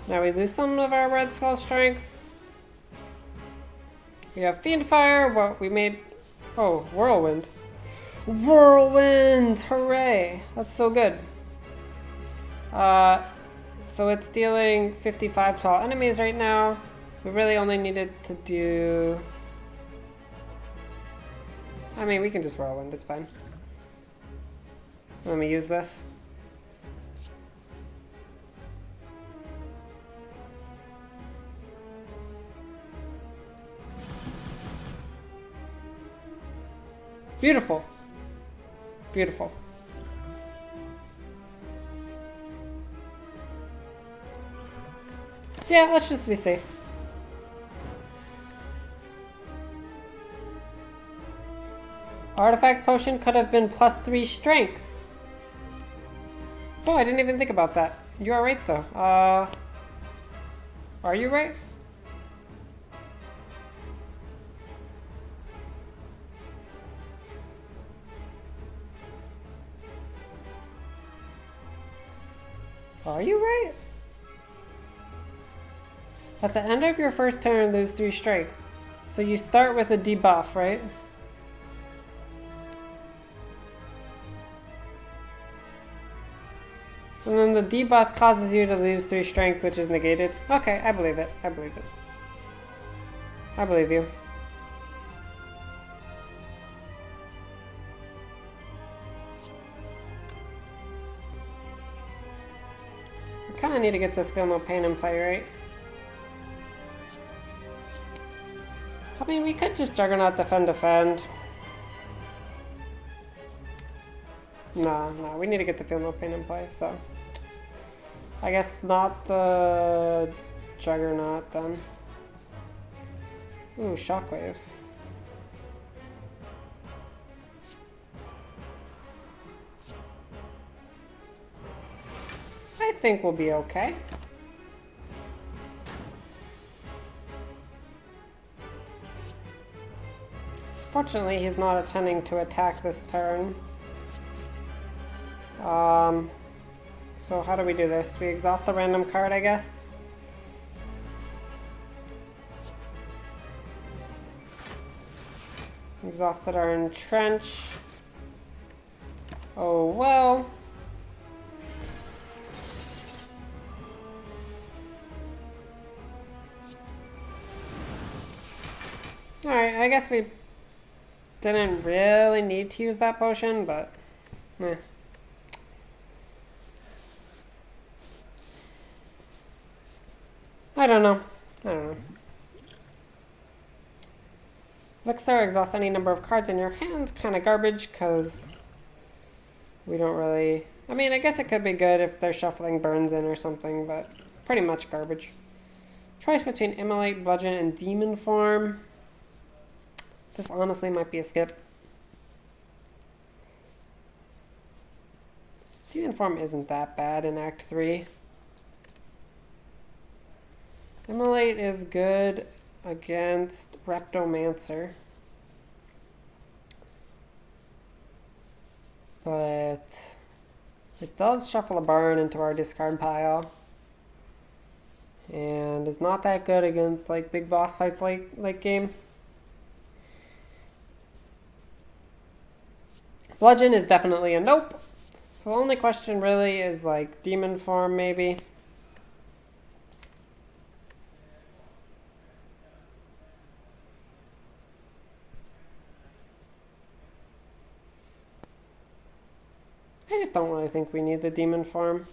Now we lose some of our Red Skull strength. We have Fiendfire, what we made... Oh, Whirlwind. Whirlwind! Hooray! That's so good. So it's dealing 55 to all enemies right now. We really only needed to do... I mean, we can just Whirlwind, it's fine. Let me use this. Beautiful. Beautiful. Yeah, let's just be safe. Artifact potion could have been +3 strength. Oh, I didn't even think about that. You are right though. Are you right? Are you right? At the end of your first turn, lose 3 strength. So you start with a debuff, right? And then the debuff causes you to lose 3 strength, which is negated. Okay, I believe it. I believe it. I believe you. We kind of need to get this Feel No Pain in play, right? I mean, we could just Juggernaut defend. No, we need to get the Feel No Pain in play, so... I guess not the Juggernaut, then. Ooh, Shockwave. I think we'll be okay. Fortunately, he's not intending to attack this turn. So how do we do this? We exhaust a random card, I guess? Exhausted our entrench. Oh well. Alright, I guess we didn't really need to use that potion, but meh. I don't know. Elixir, exhaust any number of cards in your hands. Kind of garbage, because we don't really... I mean, I guess it could be good if they're shuffling burns in or something, but pretty much garbage. Choice between Immolate, Bludgeon, and Demon Form. This honestly might be a skip. Demon Form isn't that bad in Act 3. Immolate is good against Reptomancer. But it does shuffle a burn into our discard pile. And is not that good against like big boss fights late game. Bludgeon is definitely a nope. So the only question really is like Demon Form maybe. I just don't really think we need the Demon Form.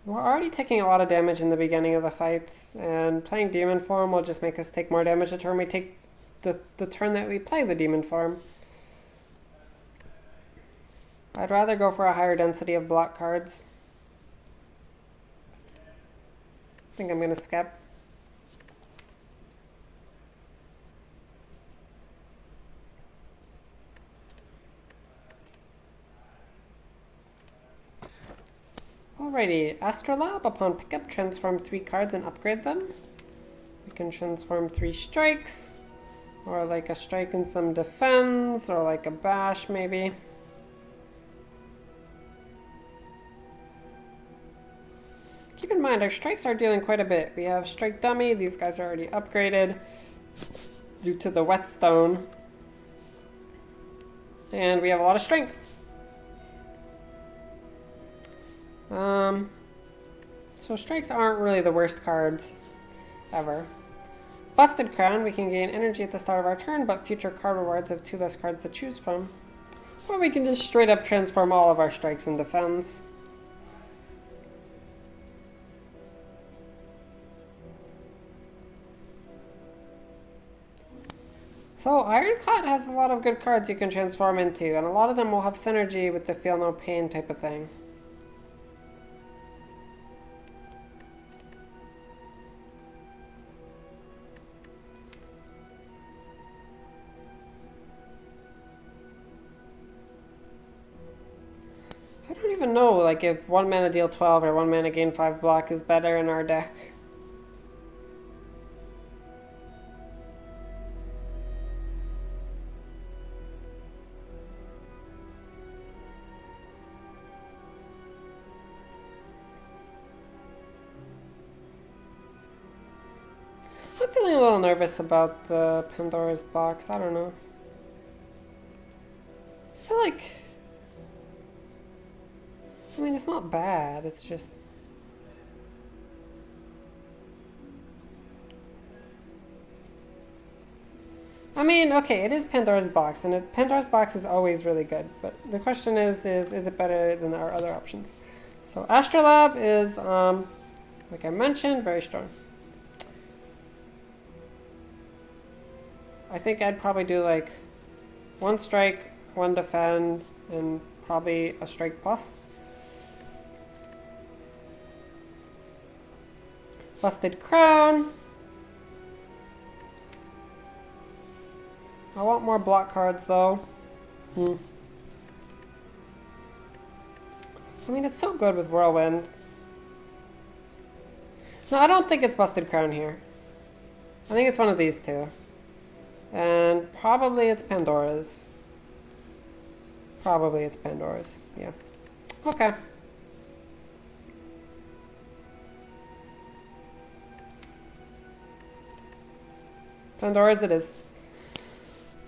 We're already taking a lot of damage in the beginning of the fights, and playing Demon Form will just make us take more damage the turn we take the turn that we play the Demon Form. I'd rather go for a higher density of block cards. I think I'm going to skip. Alrighty, Astrolabe. Upon pickup, transform 3 cards and upgrade them. We can transform 3 strikes, or like a strike and some defense, or like a bash maybe. Keep in mind, our strikes are dealing quite a bit. We have strike dummy, these guys are already upgraded due to the whetstone. And we have a lot of strength. So strikes aren't really the worst cards ever. Busted Crown, we can gain energy at the start of our turn, but future card rewards have 2 less cards to choose from. Or we can just straight up transform all of our strikes into defense. So Ironclad has a lot of good cards you can transform into, and a lot of them will have synergy with the Feel No Pain type of thing. I don't even know like if 1 mana deal 12 or 1 mana gain 5 block is better in our deck. I'm feeling a little nervous about the Pandora's box. I don't know. I feel like... I mean, it's not bad. It's just... I mean, okay, it is Pandora's box, and Pandora's box is always really good. But the question is it better than our other options? So Astrolabe is, like I mentioned, very strong. I think I'd probably do like 1 strike, 1 defend, and probably a strike plus. Busted Crown. I want more block cards though. I mean, it's so good with Whirlwind. No, I don't think it's Busted Crown here. I think it's one of these 2. And probably it's Pandora's. Probably it's Pandora's. Yeah. Okay. Pandora's it is.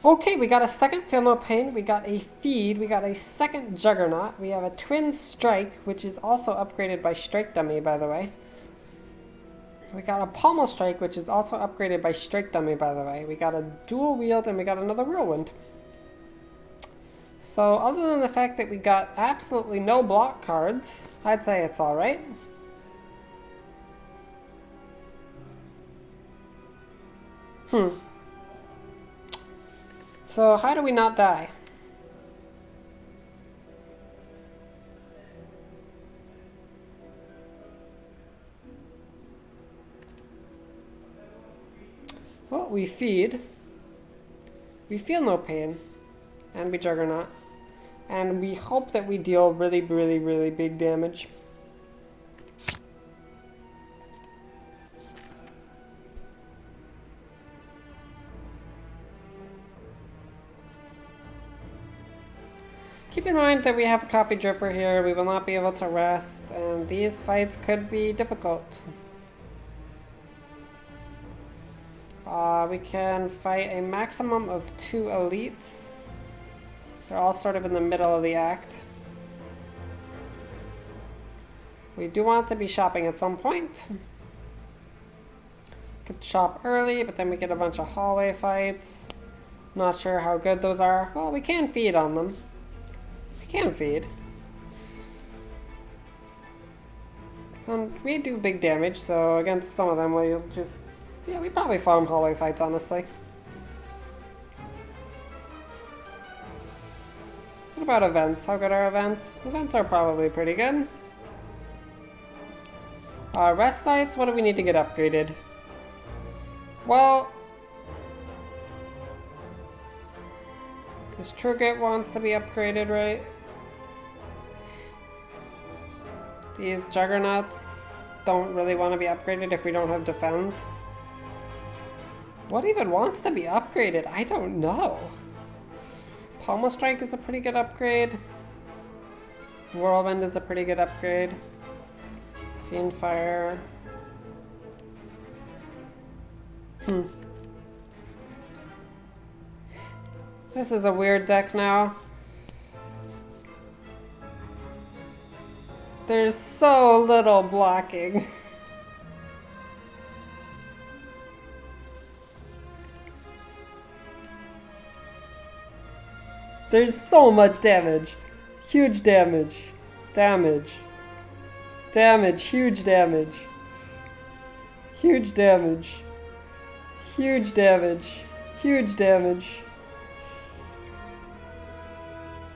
Okay, we got a second Feel No Pain, we got a Feed, we got a second Juggernaut, we have a Twin Strike, which is also upgraded by Strike Dummy, by the way. We got a Pommel Strike, which is also upgraded by Strike Dummy, by the way. We got a Dual Wield, and we got another Whirlwind. So, other than the fact that we got absolutely no block cards, I'd say it's alright. So, how do we not die? Well, we feed. We feel no pain. And we Juggernaut. And we hope that we deal really, really, really big damage. Keep in mind that we have a Coffee Dripper here, we will not be able to rest, and these fights could be difficult. We can fight a maximum of 2 elites. They're all sort of in the middle of the act. We do want to be shopping at some point. Could shop early, but then we get a bunch of hallway fights. Not sure how good those are. Well, we can feed on them. We can feed. And we do big damage, so against some of them we'll just... Yeah, we probably farm hallway fights, honestly. What about events? How good are events? Events are probably pretty good. Rest sites, what do we need to get upgraded? Well... This Trugate wants to be upgraded, right? These Juggernauts don't really want to be upgraded if we don't have defense. What even wants to be upgraded? I don't know. Pommel Strike is a pretty good upgrade. Whirlwind is a pretty good upgrade. Fiend Fire. This is a weird deck now. There's so little blocking. There's so much damage. Huge damage. Damage. Damage. Huge damage. Huge damage. Huge damage. Huge damage.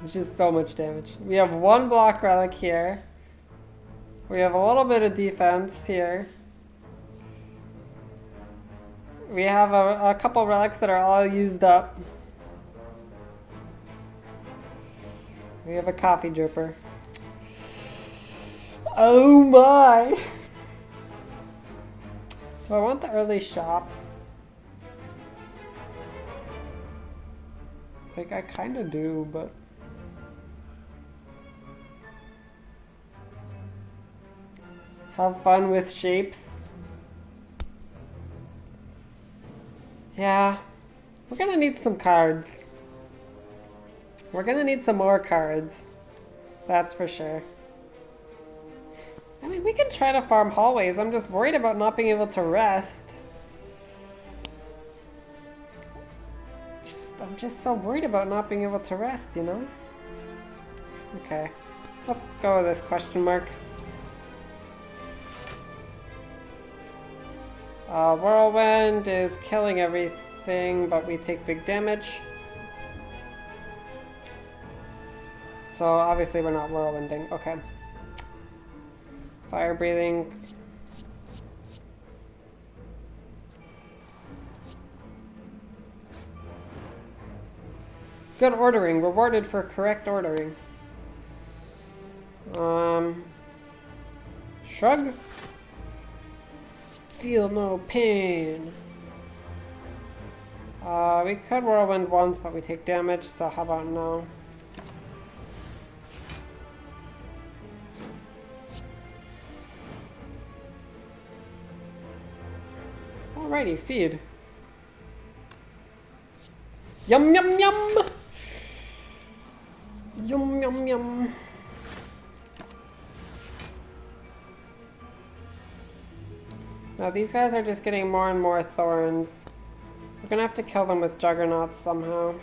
It's just so much damage. We have 1 block relic here. We have a little bit of defense here. We have a couple relics that are all used up. We have a Coffee Dripper. Oh my! So I want the early shop. Like, I kinda do, but... Have fun with shapes. Yeah. We're gonna need some cards. We're gonna need some more cards. That's for sure. I mean, we can try to farm hallways. I'm just worried about not being able to rest. I'm just so worried about not being able to rest, you know? Okay. Let's go with this question mark. Whirlwind is killing everything, but we take big damage. So obviously we're not whirlwinding. Okay. Fire breathing. Good ordering. Rewarded for correct ordering. Shrug. Feel no pain. We could whirlwind once, but we take damage, so how about no? Alrighty, feed. Yum yum yum! Yum yum yum. Now these guys are just getting more and more thorns. We're gonna have to kill them with juggernauts somehow.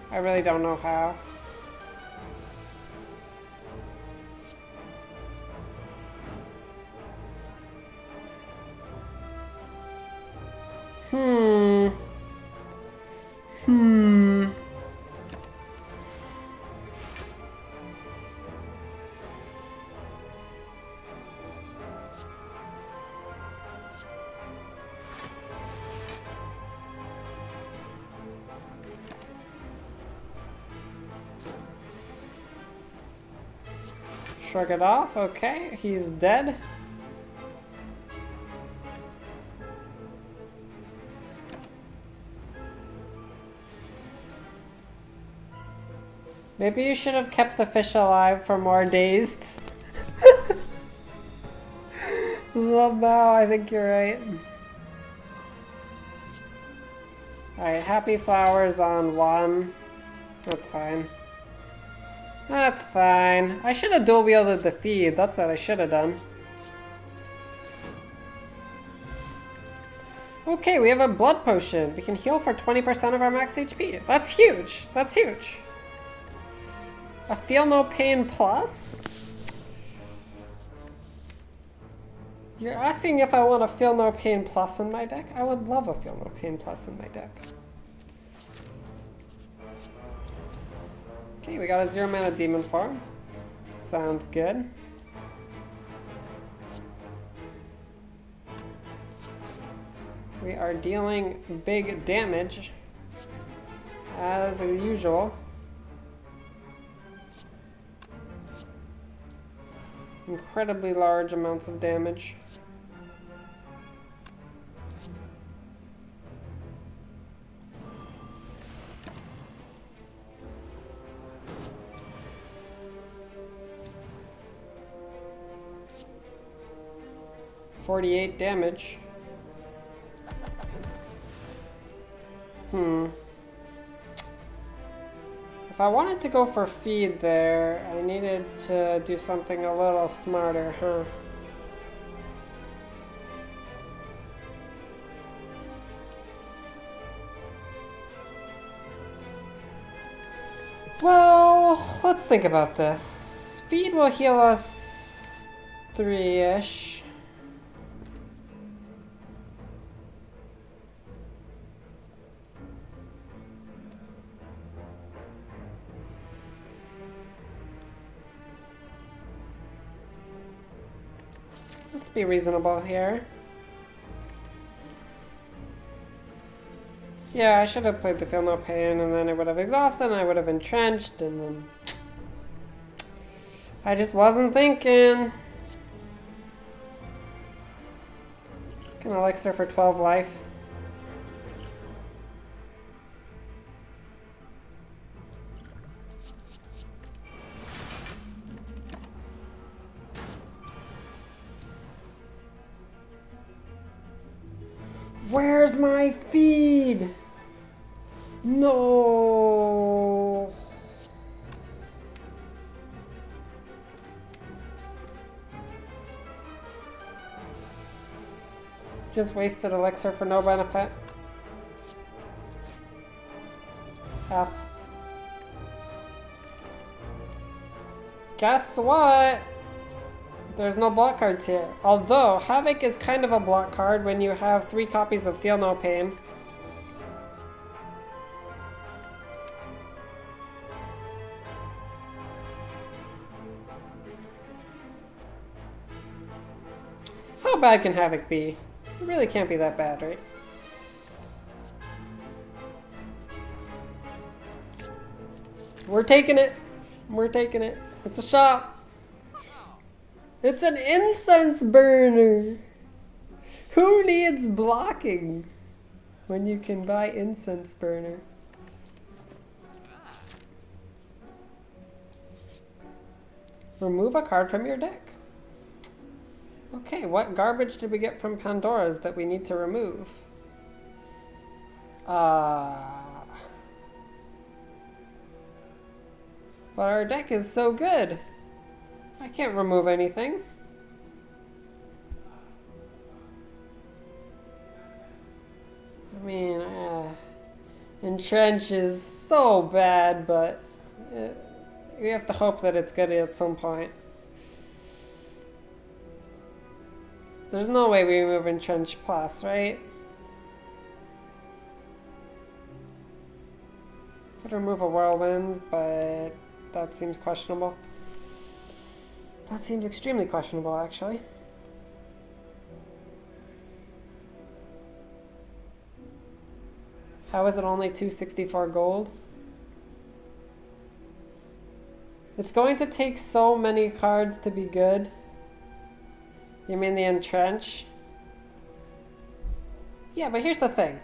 I really don't know how. Shrug it off, okay, he's dead. Maybe you should have kept the fish alive for more days. Love Bao, I think you're right. Alright, happy flowers on 1. That's fine. That's fine. I should have dual wielded the feed. That's what I should have done. Okay, we have a blood potion. We can heal for 20% of our max HP. That's huge. That's huge. A feel no pain plus? You're asking if I want a feel no pain plus in my deck? I would love a feel no pain plus in my deck. Okay, we got a 0 mana demon form. Sounds good. We are dealing big damage, as usual. Incredibly large amounts of damage. $48 damage. If I wanted to go for feed there, I needed to do something a little smarter, huh? Well, let's think about this. Feed will heal us 3-ish. Let's be reasonable here. Yeah, I should have played the Feel No Pain, and then I would have exhausted, and I would have entrenched, and then... I just wasn't thinking. An elixir for 12 life. Where's my feed? No. Just wasted elixir for no benefit. F. Guess what? There's no block cards here. Although, Havoc is kind of a block card when you have 3 copies of Feel No Pain. How bad can Havoc be? It really can't be that bad, right? We're taking it. We're taking it. It's a shot. It's an incense burner! Who needs blocking when you can buy incense burner? Remove a card from your deck. Okay, what garbage did we get from Pandora's that we need to remove? But our deck is so good. I can't remove anything. I mean, Entrench is so bad, but we have to hope that it's good at some point. There's no way we remove Entrench Plus, right? Could remove a Whirlwind, but that seems questionable. That seems extremely questionable, actually. How is it only 264 gold? It's going to take so many cards to be good. You mean the Entrench? Yeah, but here's the thing.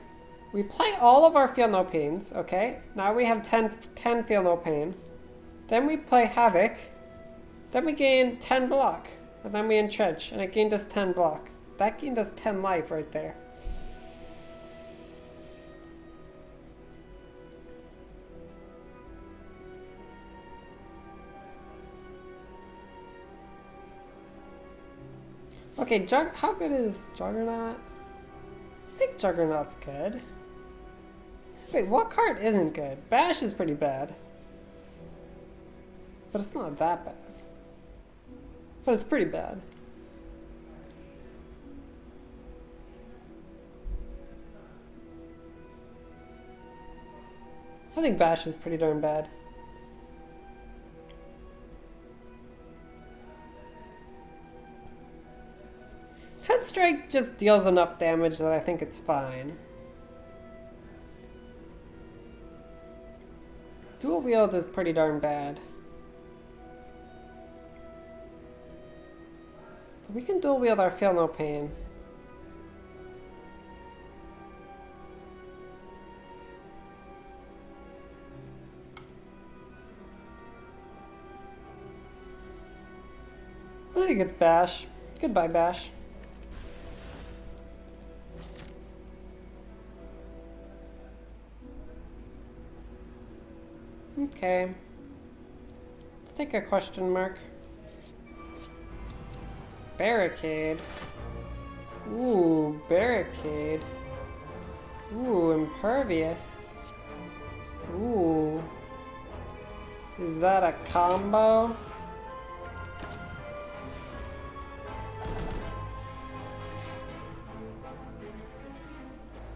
We play all of our Feel No Pains, okay? Now we have 10 Feel No Pain. Then we play Havoc. Then we gain 10 block. And then we Entrench, and it gained us 10 block. That gained us 10 life right there. Okay, how good is Juggernaut? I think Juggernaut's good. Wait, what card isn't good? Bash is pretty bad. But it's not that bad. But it's pretty bad. I think Bash is pretty darn bad. Ted Strike just deals enough damage that I think it's fine. Dual Wield is pretty darn bad. We can dual wield our Feel No Pain. I think it's Bash. Goodbye, Bash. Okay. Let's take a question mark. Barricade. Ooh, Barricade. Ooh, Impervious. Ooh. Is that a combo?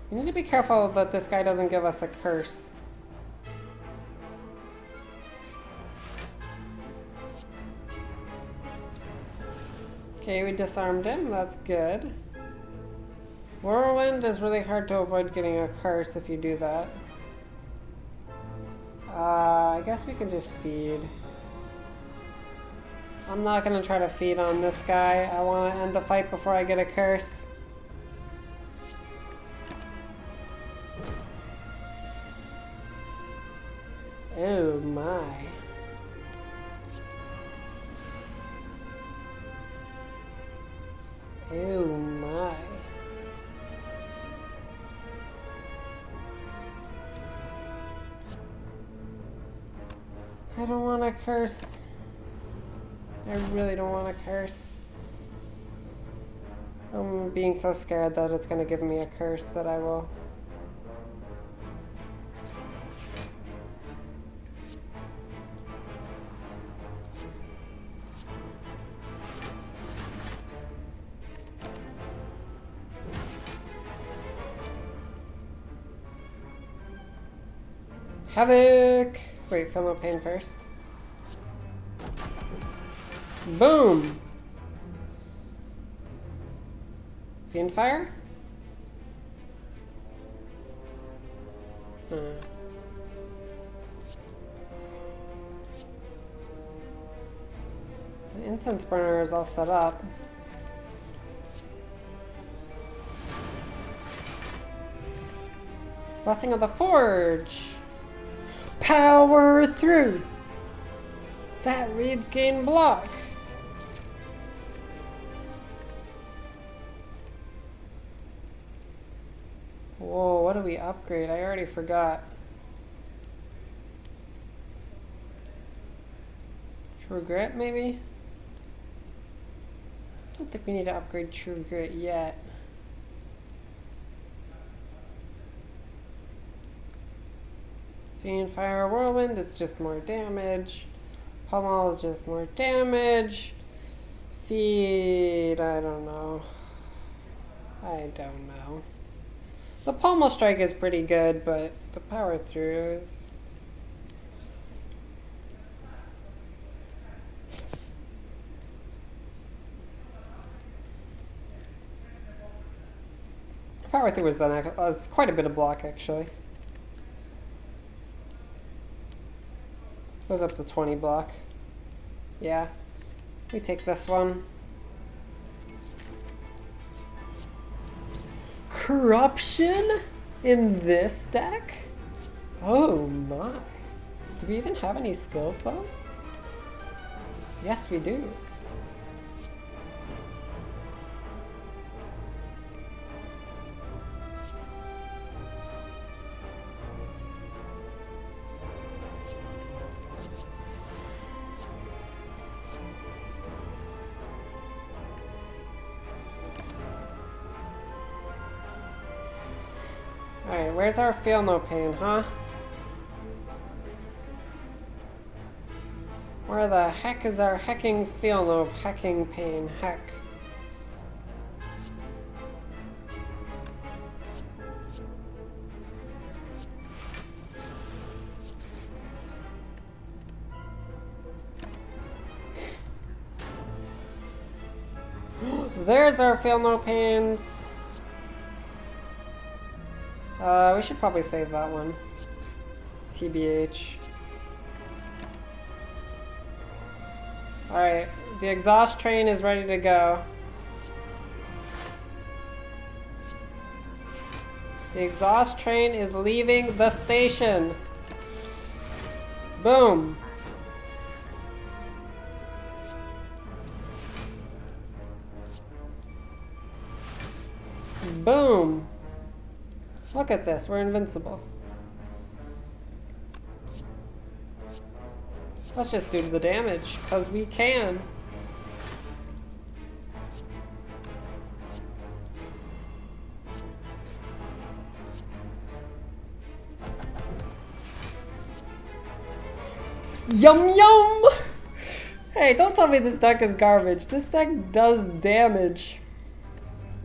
We need to be careful that this guy doesn't give us a curse. Okay, we disarmed him, that's good. Whirlwind is really hard to avoid getting a curse if you do that. I guess we can just feed. I'm not gonna try to feed on this guy. I want to end the fight before I get a curse. Oh my. Oh my. I don't want to curse. I really don't want to curse. I'm being so scared that it's going to give me a curse that I will. Havoc! Wait, Feel No Pain first. Boom! Fiendfire? The incense burner is all set up. Blessing of the Forge! Power through! That reads gain block. Whoa, what do we upgrade? I already forgot. True Grit, maybe? Don't think we need to upgrade True Grit yet. Fiend, Fire, Whirlwind, it's just more damage. Pummel is just more damage. Feed, I don't know. I don't know. The Pummel Strike is pretty good, but the Power Through is... Power Through was quite a bit of block, actually. Goes up to 20 block. Yeah. We take this one. Corruption in this deck? Oh my. Do we even have any skills though? Yes, we do. Alright, where's our Feel No Pain, huh? Where the heck is our hecking Feel No hecking Pain? Heck. There's our Feel No Pains. We should probably save that one. TBH. Alright, the exhaust train is ready to go. The exhaust train is leaving the station. Boom. Boom. Look at this, we're invincible. Let's just do the damage, because we can. Yum yum! Hey, don't tell me this deck is garbage. This deck does damage.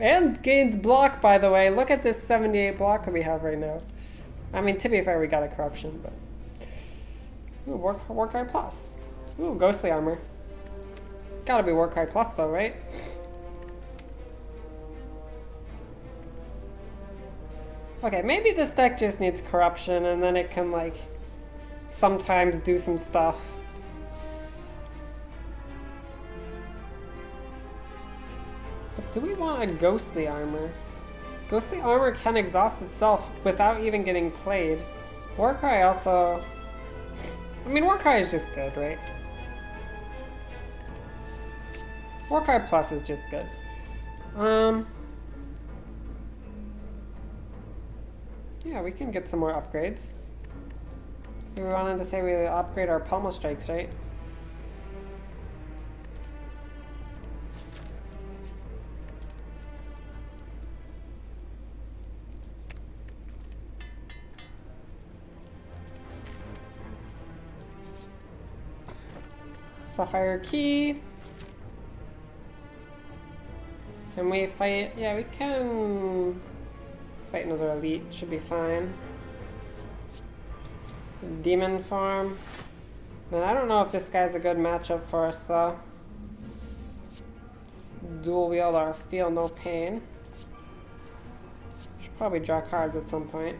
And gains block, by the way. Look at this 78 block we have right now. I mean, to be fair, we got a corruption, but... Ooh, Warcry Plus. Ooh, Ghostly Armor. Gotta be Warcry Plus, though, right? Okay, maybe this deck just needs corruption, and then it can, like, sometimes do some stuff. Do we want a Ghostly Armor? Ghostly Armor can exhaust itself without even getting played. Warcry also... I mean, Warcry is just good, right? Warcry Plus is just good. Yeah, we can get some more upgrades. We wanted to say we upgrade our Pummel Strikes, right? Sapphire Key. Can we fight? Yeah, we can fight another elite. Should be fine. Demon Farm. Man, I don't know if this guy's a good matchup for us, though. Let's dual wield our Feel No Pain. Should probably draw cards at some point.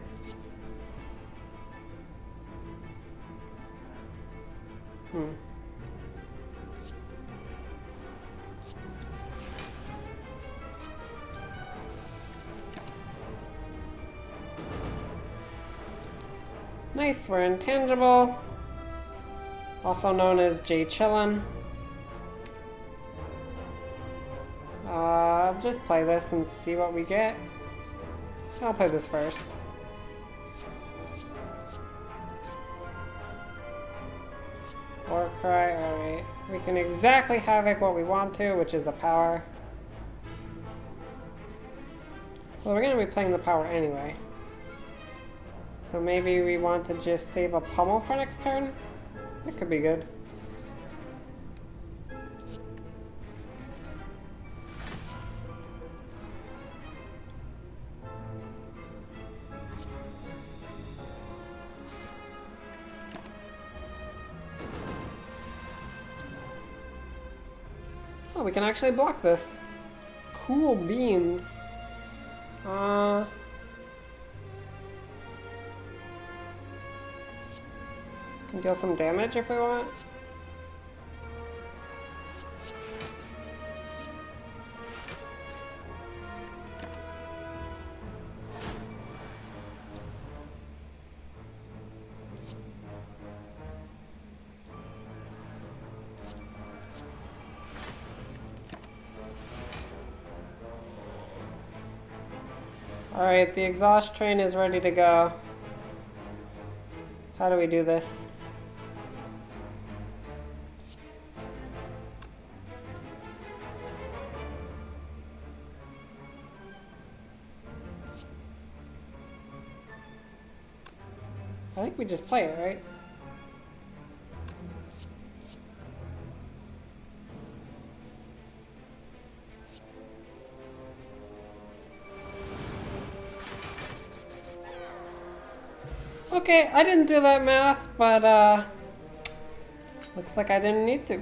Nice, we're intangible. Also known as Jay Chillin. Just play this and see what we get. I'll play this first. Warcry, alright. We can exactly havoc what we want to, which is a power. Well, we're going to be playing the power anyway. So maybe we want to just save a pummel for next turn? That could be good. Oh, we can actually block this. Cool beans. Can deal some damage if we want. Alright, the exhaust train is ready to go. How do we do this? I think we just play it, right? Okay, I didn't do that math, but looks like I didn't need to.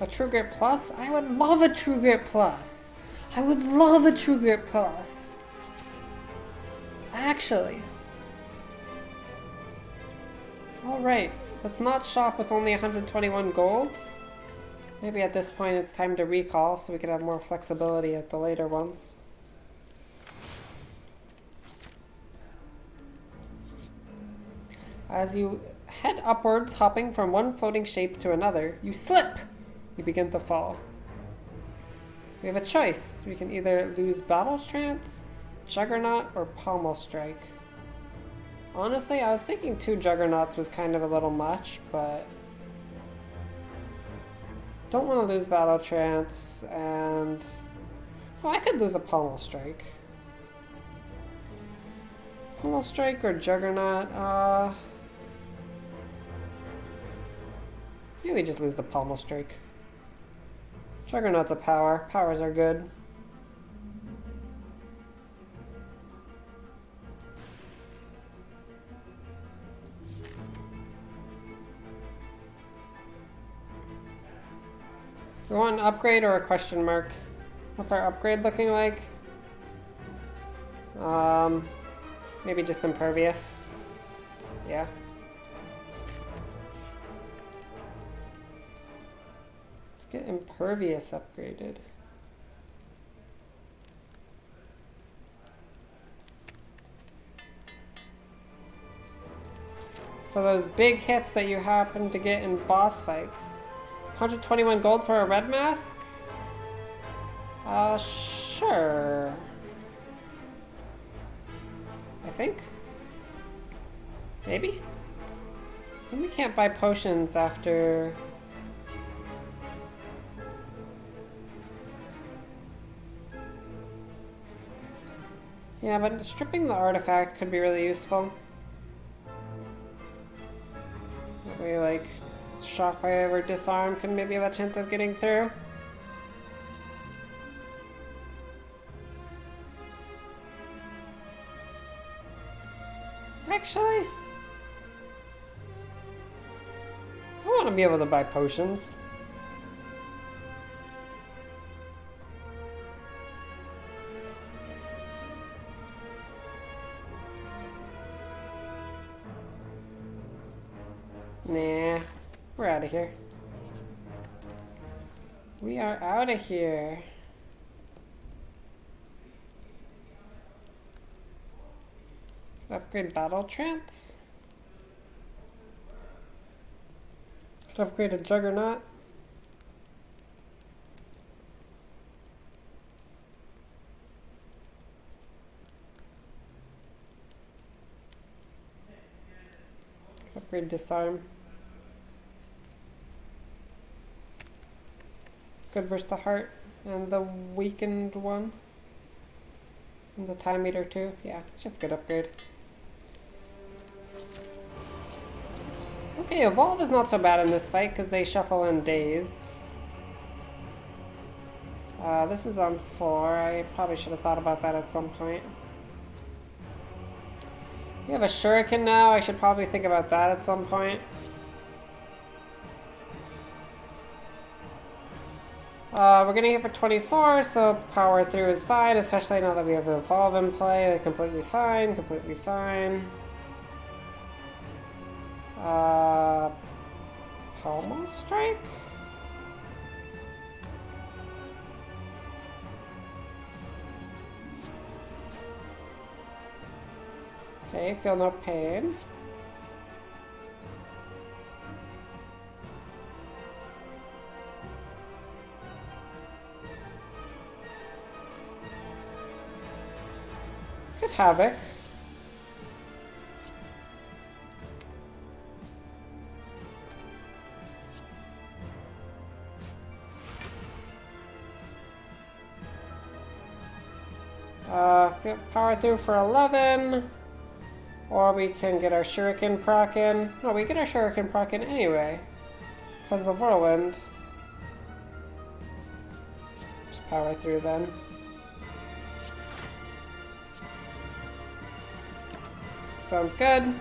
A True Grit Plus? I would love a True Grit Plus. I would love a True Grit Plus. Actually. Alright, let's not shop with only 121 gold. Maybe at this point it's time to recall so we can have more flexibility at the later ones. As you head upwards, hopping from one floating shape to another, you slip! You begin to fall. We have a choice. We can either lose Battle Trance, Juggernaut, or Pommel Strike. Honestly, I was thinking 2 Juggernauts was kind of a little much, but don't want to lose Battle Trance, and well, I could lose a Pommel Strike. Pommel Strike or Juggernaut? Maybe just lose the Pommel Strike. Juggernaut's a power. Powers are good. We want an upgrade or a question mark? What's our upgrade looking like? Maybe just impervious. Yeah. Let's get impervious upgraded. For those big hits that you happen to get in boss fights. 121 gold for a red mask? Sure. I think. Maybe? And we can't buy potions after... Yeah, but stripping the artifact could be really useful. That way, like, Shockwave or Disarm can maybe have a chance of getting through. Actually, I want to be able to buy potions. Nah, we're out of here. We are out of here. Upgrade Battle Trance. Could upgrade a Juggernaut. Upgrade Disarm. Good versus the Heart and the weakened one. And the Time Meter too. Yeah, it's just a good upgrade. Okay, Evolve is not so bad in this fight because they shuffle in Dazed. This is on 4. I probably should have thought about that at some point. We have a Shuriken now. I should probably think about that at some point. We're gonna hit for 24, so power through is fine, especially now that we have Evolve in play. Completely fine, completely fine. Pommel Strike? Okay, feel no pain. Good Havoc. Power through for 11. Or we can get our Shuriken proc in. No, we get our Shuriken proc in anyway. Because of Whirlwind. Just power through then. Sounds good.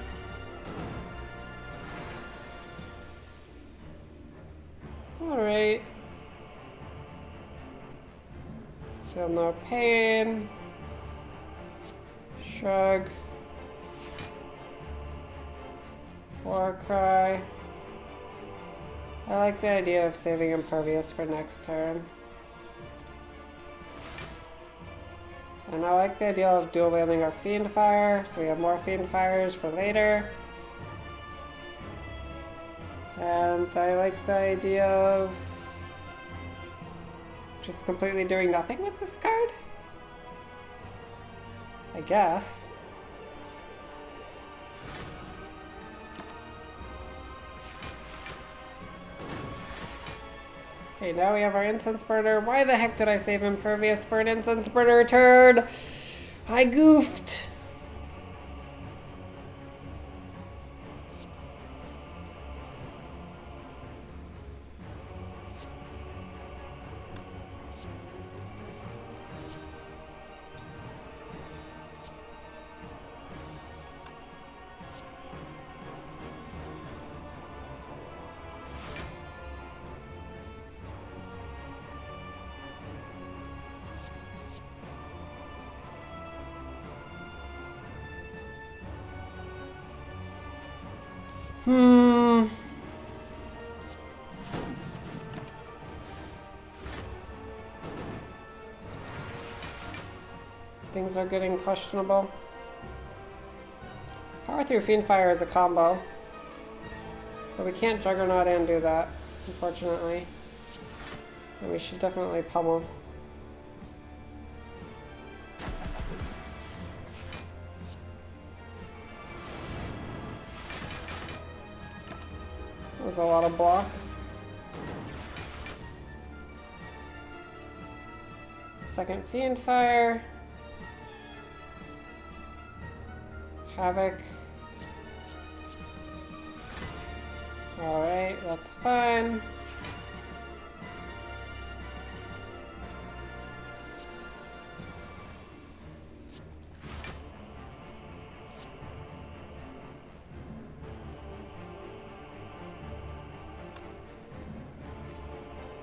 Alright. Feel no pain. Shrug. Warcry. I like the idea of saving Impervious for next turn. And I like the idea of dual wielding our Fiend Fire, so we have more Fiend Fires for later. And I like the idea of just completely doing nothing with this card, I guess. Okay, now we have our Incense Burner. Why the heck did I save Impervious for an Incense Burner turn? I goofed. Things are getting questionable. Power through Fiend Fire is a combo. But we can't Juggernaut and do that, unfortunately. And we should definitely pummel. That was a lot of block. Second Fiend Fire. Havoc. Alright, that's fine.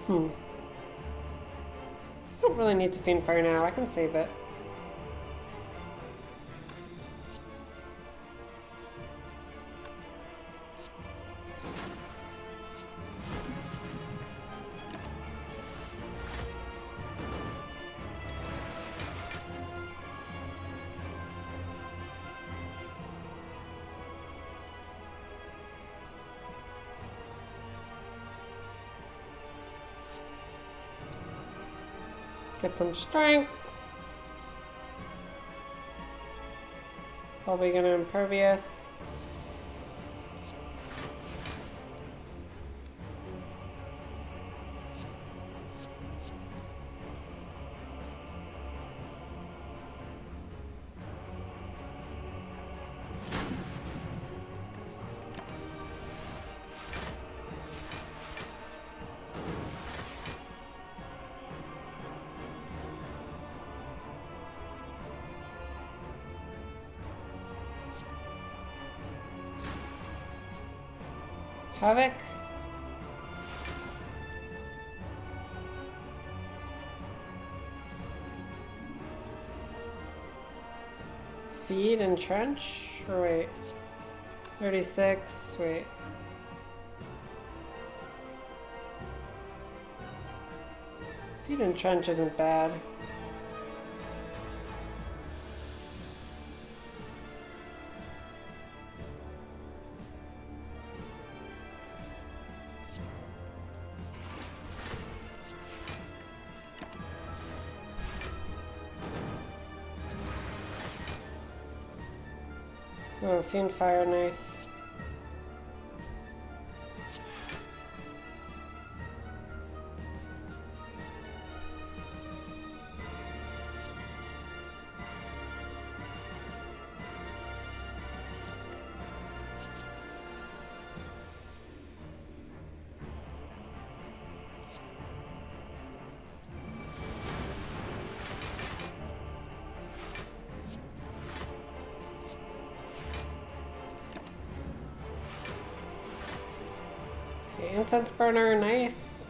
Don't really need to Fiend Fire now, I can save it. Get some strength. Probably gonna Impervious. Havoc. Feed and trench? Or wait. 36, wait. Feed and trench isn't bad. Oh, Fiend Fire, nice. Okay, Incense Burner, nice.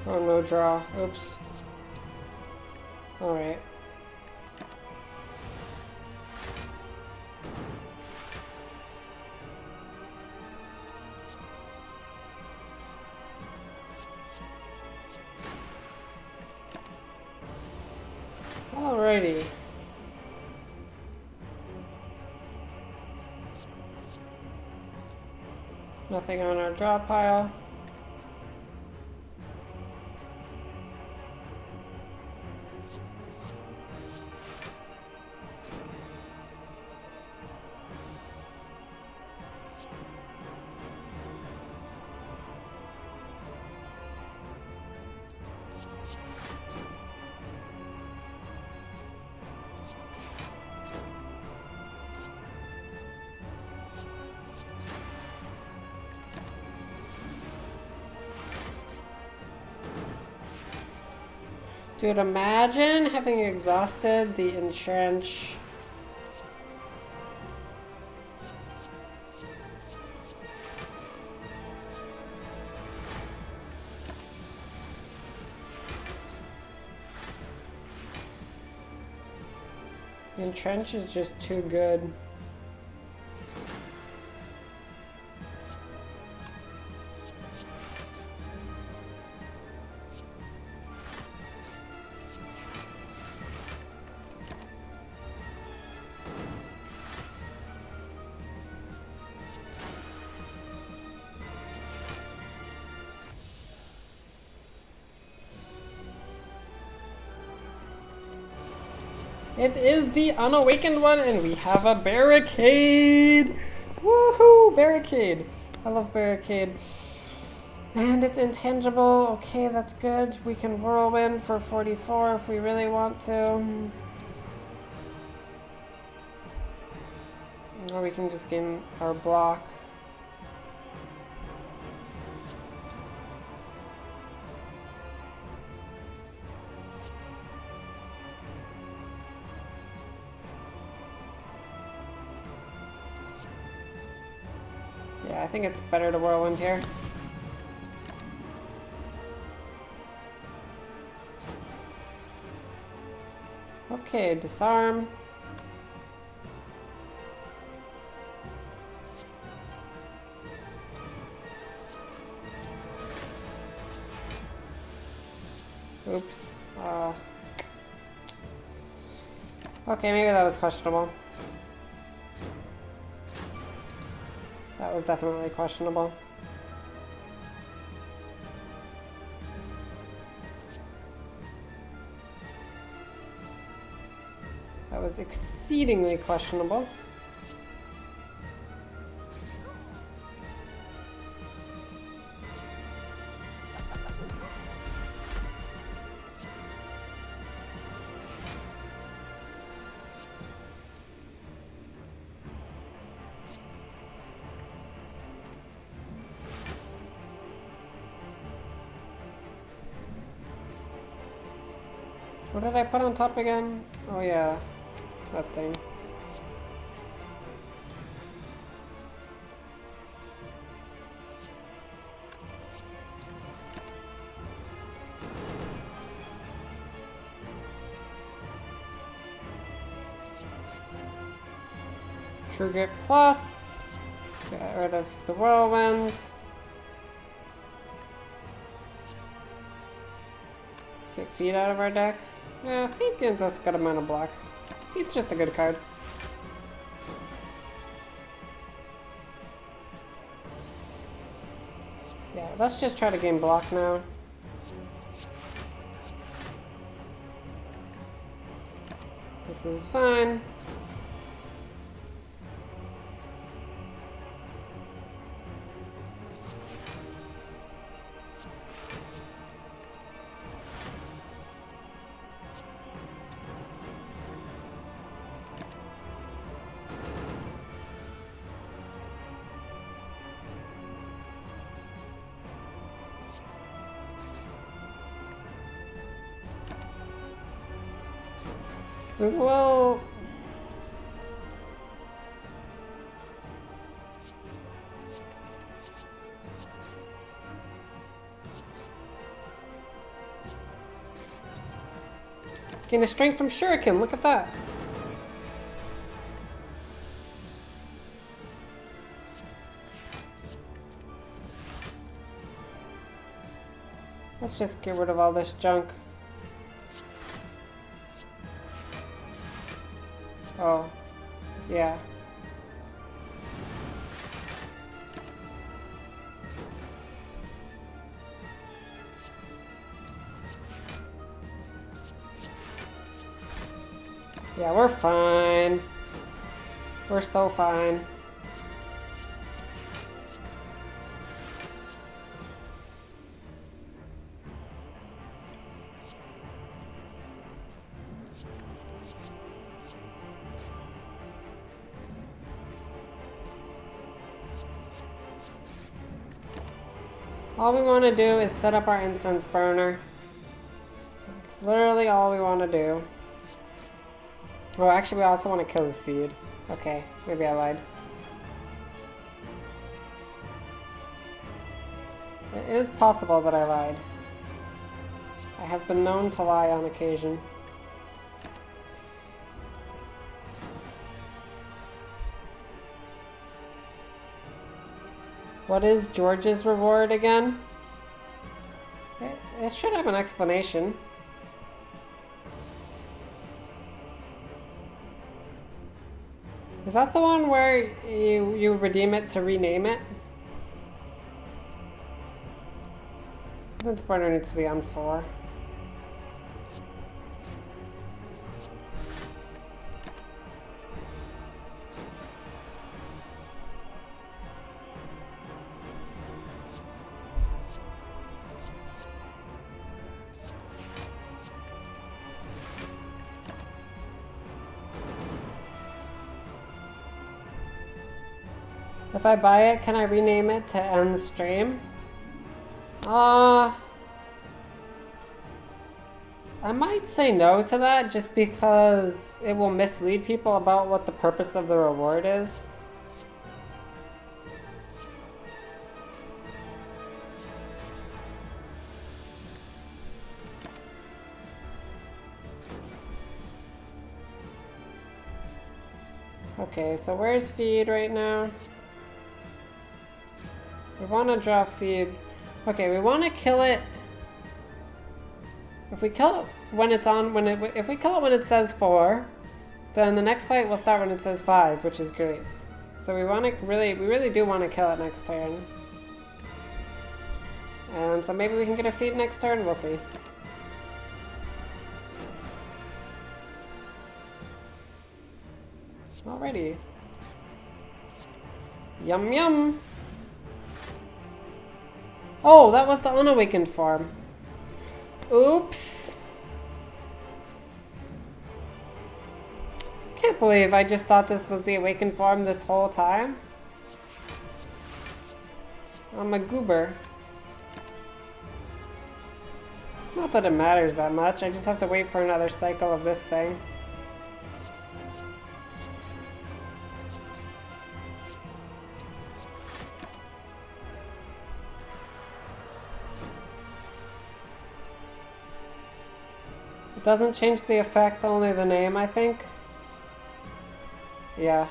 Oh, no draw. Oops. Alright. Alrighty. Nothing on our draw pile. Dude, imagine having exhausted the Entrench. The Entrench is just too good. It is the unawakened one, and we have a barricade! Woohoo! Barricade! I love barricade. And it's intangible. Okay, that's good. We can whirlwind for 44 if we really want to. Or we can just gain our block. Yeah, I think it's better to whirlwind here. Okay, disarm. Oops. Okay, maybe that was questionable. That was definitely questionable. That was exceedingly questionable. What did I put on top again? Oh yeah, that thing. True Grit Plus. Get rid of the Whirlwind. Get Feed out of our deck. Yeah, Feed gives us a good amount of block. Feed's just a good card. Yeah, let's just try to gain block now. This is fine. Well, gain a strength from Shuriken, look at that. Let's just get rid of all this junk. Oh, yeah. Yeah, we're fine. We're so fine. All we want to do is set up our incense burner. It's literally all we want to do. Oh, actually, we also want to kill the Feed. Okay, maybe I lied. It is possible that I lied. I have been known to lie on occasion. What is George's reward again? It should have an explanation. Is that the one where you redeem it to rename it? This burner needs to be on 4. If I buy it, can I rename it to end the stream? I might say no to that just because it will mislead people about what the purpose of the reward is. Okay, so where's Feed right now? We want to draw Feed. Okay, we want to kill it. If we kill it when it's on, if we kill it when it says 4, then the next fight will start when it says 5, which is great. So we want to we really do want to kill it next turn. And so maybe we can get a Feed next turn. We'll see. Alrighty. Yum yum. Oh, that was the unawakened form. Oops. Can't believe I just thought this was the awakened form this whole time. I'm a goober. Not that it matters that much, I just have to wait for another cycle of this thing. It doesn't change the effect, only the name, I think. Yeah.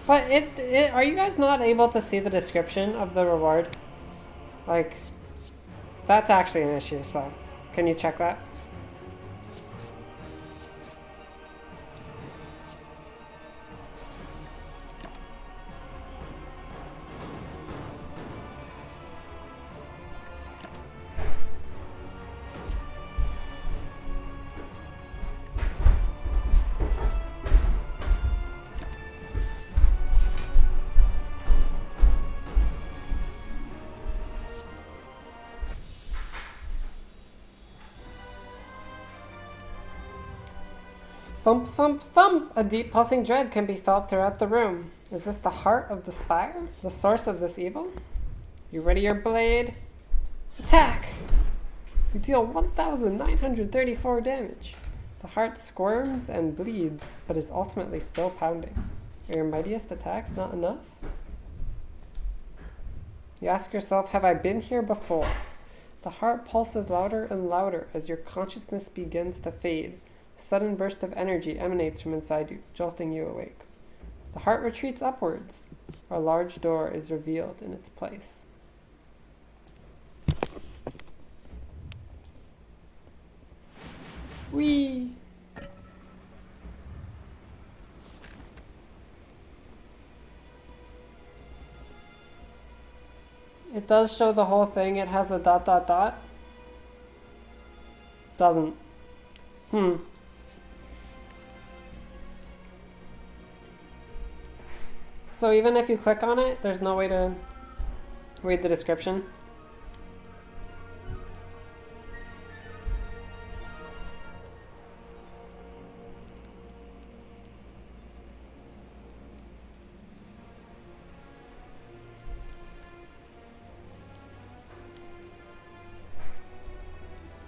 But are you guys not able to see the description of the reward? Like, that's actually an issue, so can you check that? Thump, thump, thump! A deep pulsing dread can be felt throughout the room. Is this the heart of the spire? The source of this evil? You ready your blade? Attack! You deal 1,934 damage. The heart squirms and bleeds, but is ultimately still pounding. Are your mightiest attacks not enough? You ask yourself, have I been here before? The heart pulses louder and louder as your consciousness begins to fade. A sudden burst of energy emanates from inside you, jolting you awake. The heart retreats upwards. A large door is revealed in its place. Whee! It does show the whole thing. It has a ... Doesn't. So even if you click on it, there's no way to read the description.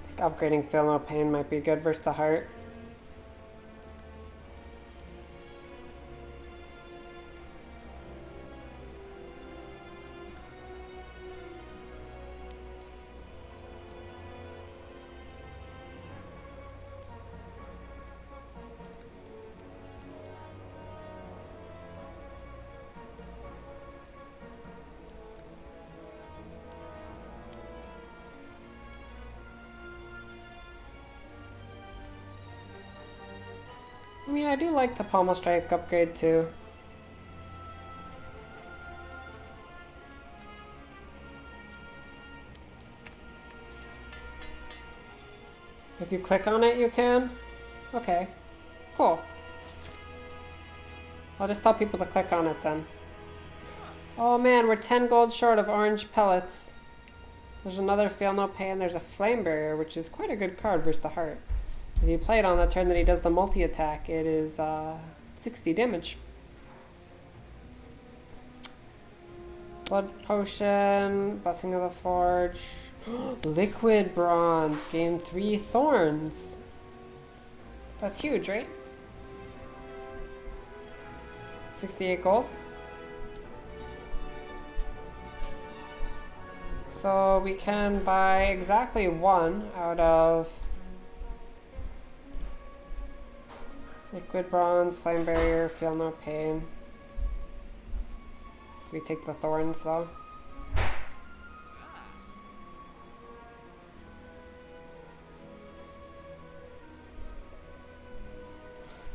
I think upgrading Feel No Pain might be good versus the heart. I mean, I do like the Pommel Strike upgrade too. If you click on it, you can? Okay. Cool. I'll just tell people to click on it then. Oh man, we're 10 gold short of orange pellets. There's another Feel No Pain. There's a Flame Barrier, which is quite a good card versus the heart. If you play it on the turn that he does the multi-attack, it is 60 damage. Blood Potion, Blessing of the Forge, Liquid Bronze, gain 3 thorns. That's huge, right? 68 gold. So we can buy exactly 1 out of Liquid Bronze, Flame Barrier, Feel No Pain. We take the thorns though.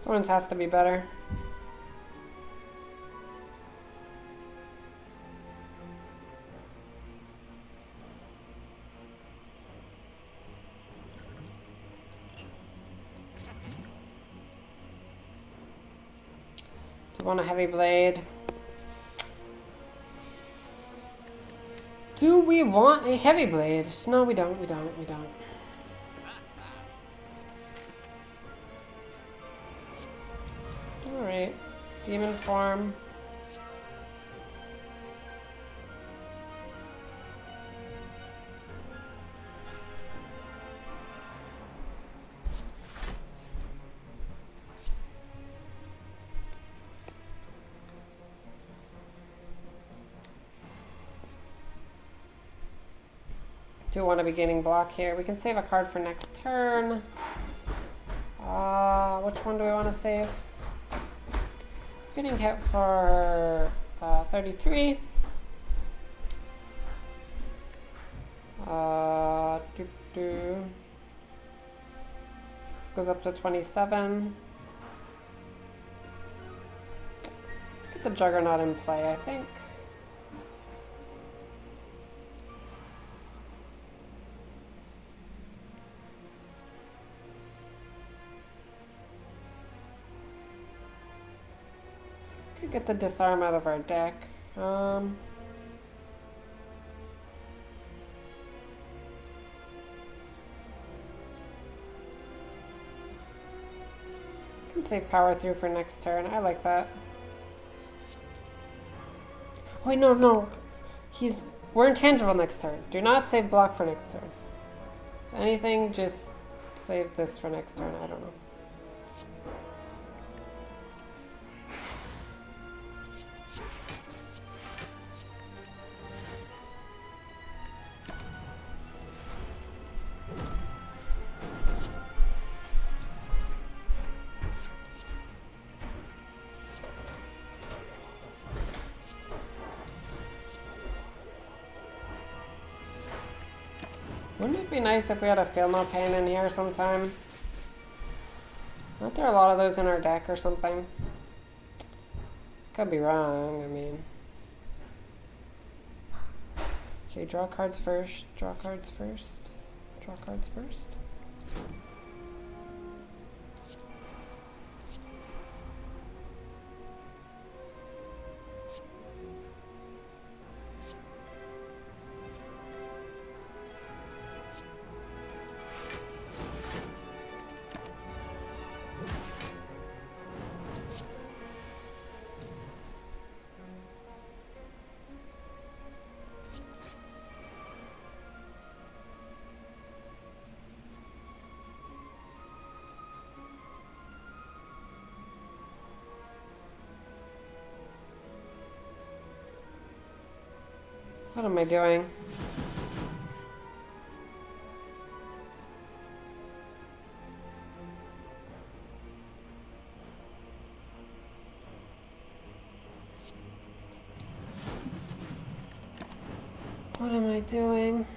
Thorns has to be better. Want a heavy blade? Do we want a heavy blade? No, we don't. Alright. Demon form. Do want to be gaining block here. We can save a card for next turn. Which one do we want to save? Getting hit for 33. This goes up to 27. Get the Juggernaut in play, I think. Could get the disarm out of our deck. Can save power through for next turn. I like that. Wait, no. We're intangible next turn. Do not save block for next turn. If anything, just save this for next turn. I don't know. Wouldn't it be nice if we had a Feel No Pain in here sometime? Aren't there a lot of those in our deck or something? Could be wrong, I mean. Okay, draw cards first, draw cards first, draw cards first. What am I doing? What am I doing?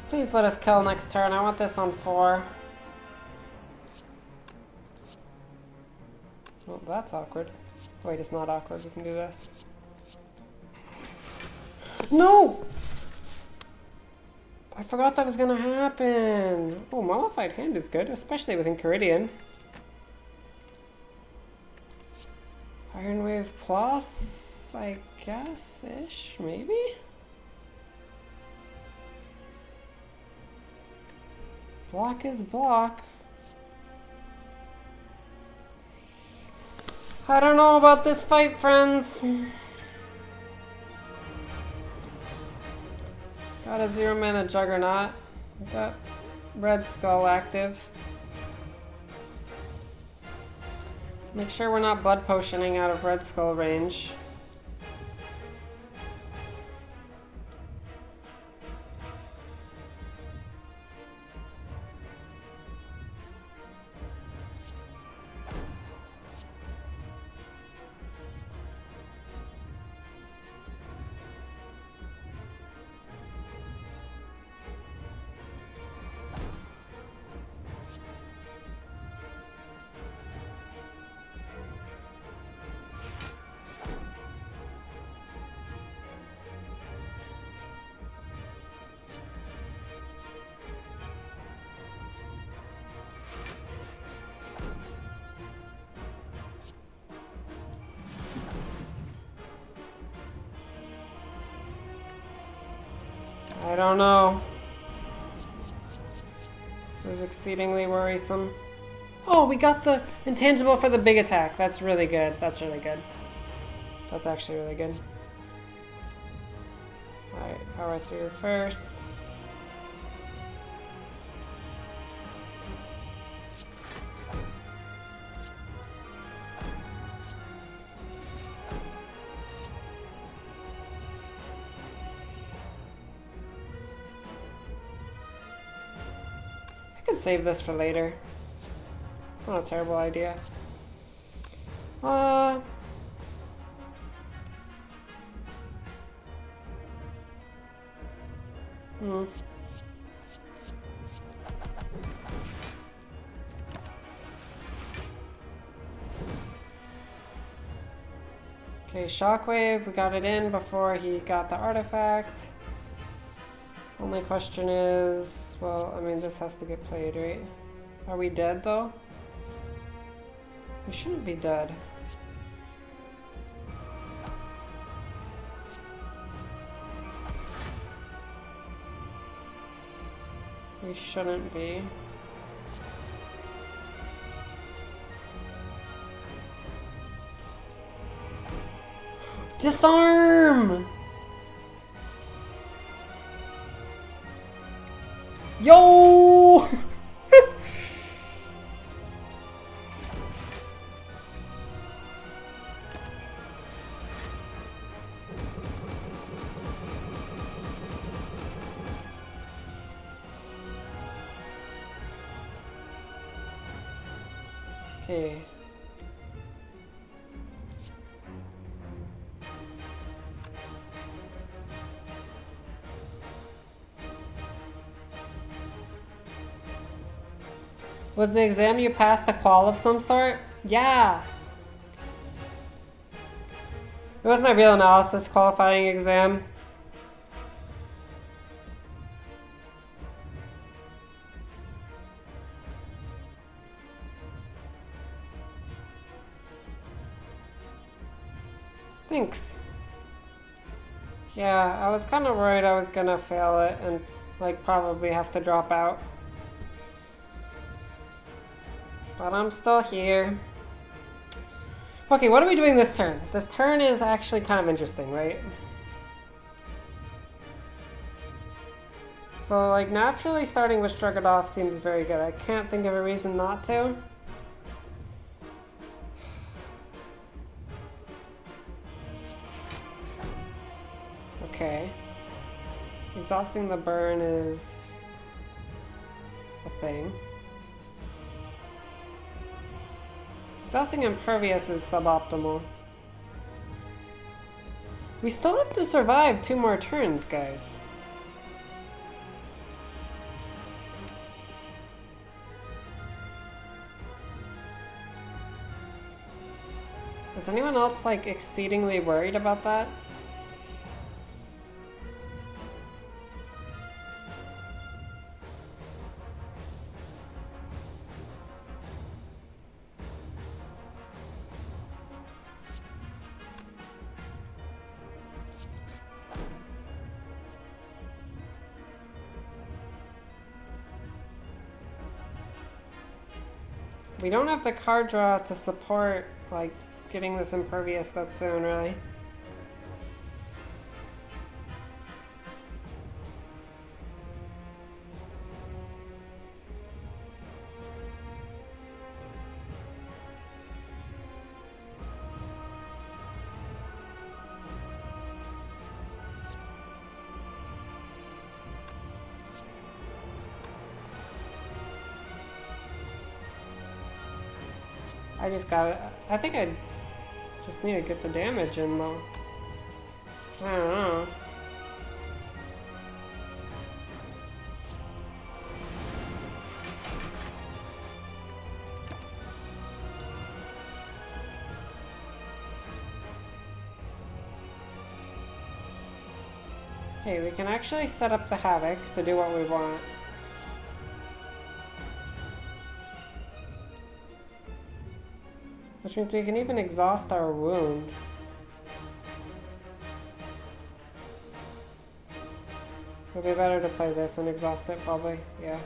Please let us kill next turn. I want this on 4. Well, that's awkward. Wait, it's not awkward. We can do this. No! I forgot that was gonna happen. Oh, Mollified Hand is good, especially with Enchiridion. Iron Wave Plus, I guess-ish, maybe? Block is block. I don't know about this fight, friends. Got a 0-mana Juggernaut. Got Red Skull active. Make sure we're not blood potioning out of Red Skull range. I don't know. This is exceedingly worrisome. Oh, we got the intangible for the big attack. That's really good. That's really good. That's actually really good. Alright, power through first. I could save this for later. Not a terrible idea. Okay, Shockwave, we got it in before he got the artifact. Only question is, well, I mean, this has to get played, right? Are we dead, though? We shouldn't be dead. We shouldn't be. Disarm! Yo! Okay. Was the exam you passed a qual of some sort? Yeah! It was my real analysis qualifying exam. Thanks. Yeah, I was kind of worried I was gonna fail it and, like, probably have to drop out. But I'm still here. Okay, what are we doing this turn? This turn is actually kind of interesting, right? So, like, naturally starting with Strogodov seems very good. I can't think of a reason not to. Okay. Exhausting the burn is a thing. Exhausting Impervious is suboptimal. We still have to survive 2 more turns, guys. Is anyone else, like, exceedingly worried about that? We don't have the card draw to support, like, getting this Impervious that soon, really. I just gotta... I think I just need to get the damage in, though. I don't know. Okay, we can actually set up the Havoc to do what we want. Which means we can even exhaust our wound. It'll be better to play this and exhaust it, probably. Yeah.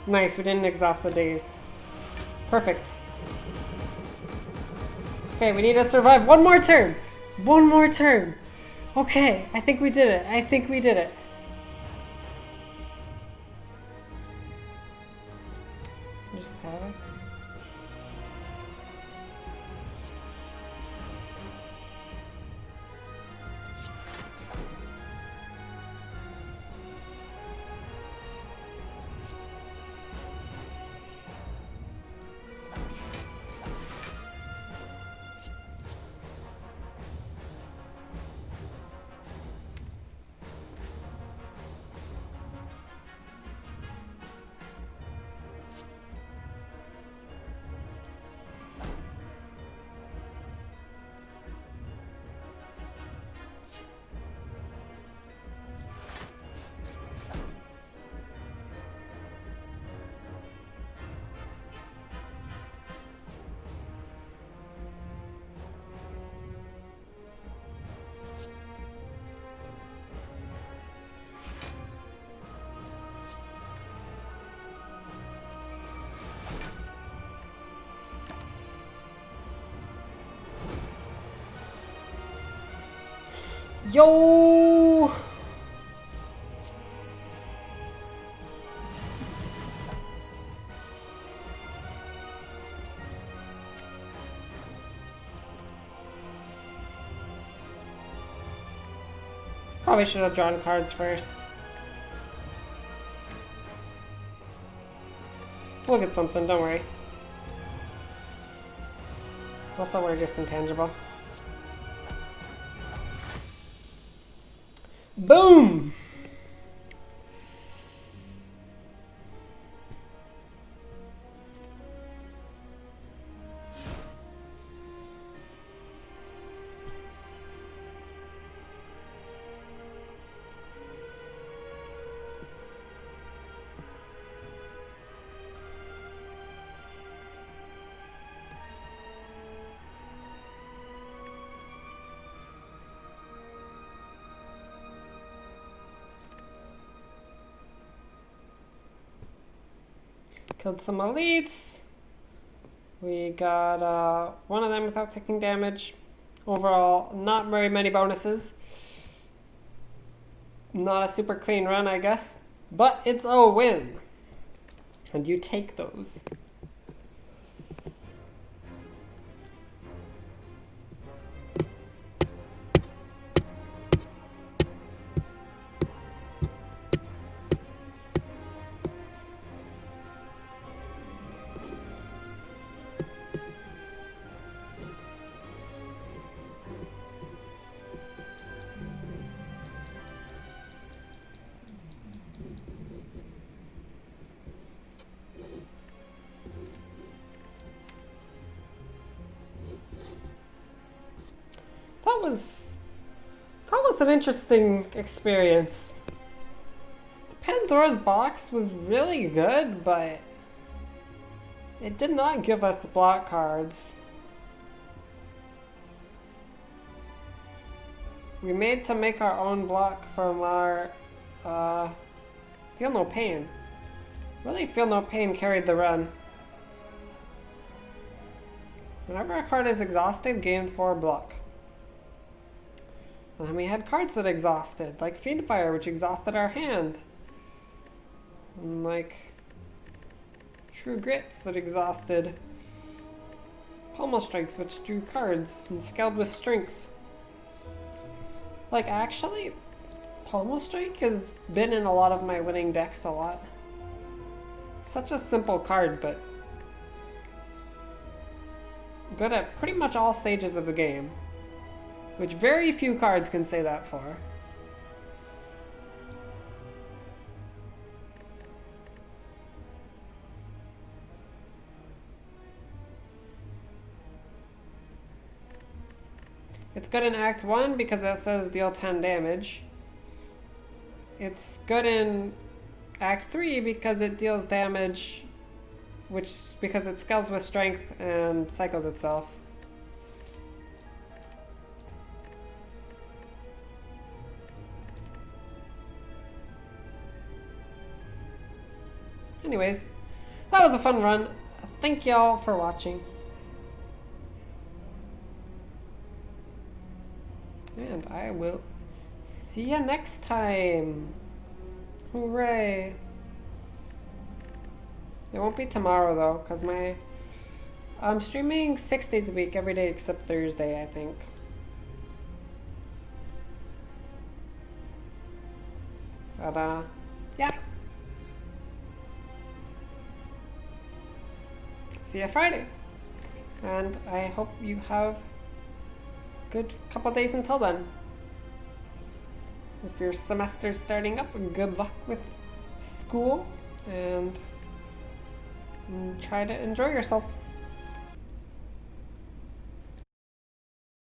Nice, we didn't exhaust the Dazed. Perfect. Okay, we need to survive one more turn! One more turn! Okay, I think we did it. I think we did it. Just have it. Yo! Probably should have drawn cards first. We'll get something, don't worry. Also, we're just intangible. Boom! Killed some elites. We got one of them without taking damage. Overall, not very many bonuses. Not a super clean run, I guess. But it's a win. And you take those. That was an interesting experience. The Pandora's box was really good, but it did not give us block cards. We made to make our own block from our Feel No Pain. Really, Feel No Pain carried the run. Whenever a card is exhausted, gain 4 block. And then we had cards that exhausted, like Fiendfire, which exhausted our hand. And like True Grits that exhausted. Pommel Strikes, which drew cards, and Scaled with Strength. Like, actually, Pommel Strike has been in a lot of my winning decks a lot. Such a simple card, but good at pretty much all stages of the game, which very few cards can say that for. It's good in Act 1 because it says deal 10 damage. It's good in Act 3 because it deals damage, because it scales with strength and cycles itself. Anyways, that was a fun run. Thank y'all for watching. And I will see you next time. Hooray. It won't be tomorrow though, because I'm streaming 6 days a week, every day except Thursday, I think. But yeah. See you Friday. And I hope you have good couple days until then. If your semester's starting up, good luck with school and try to enjoy yourself.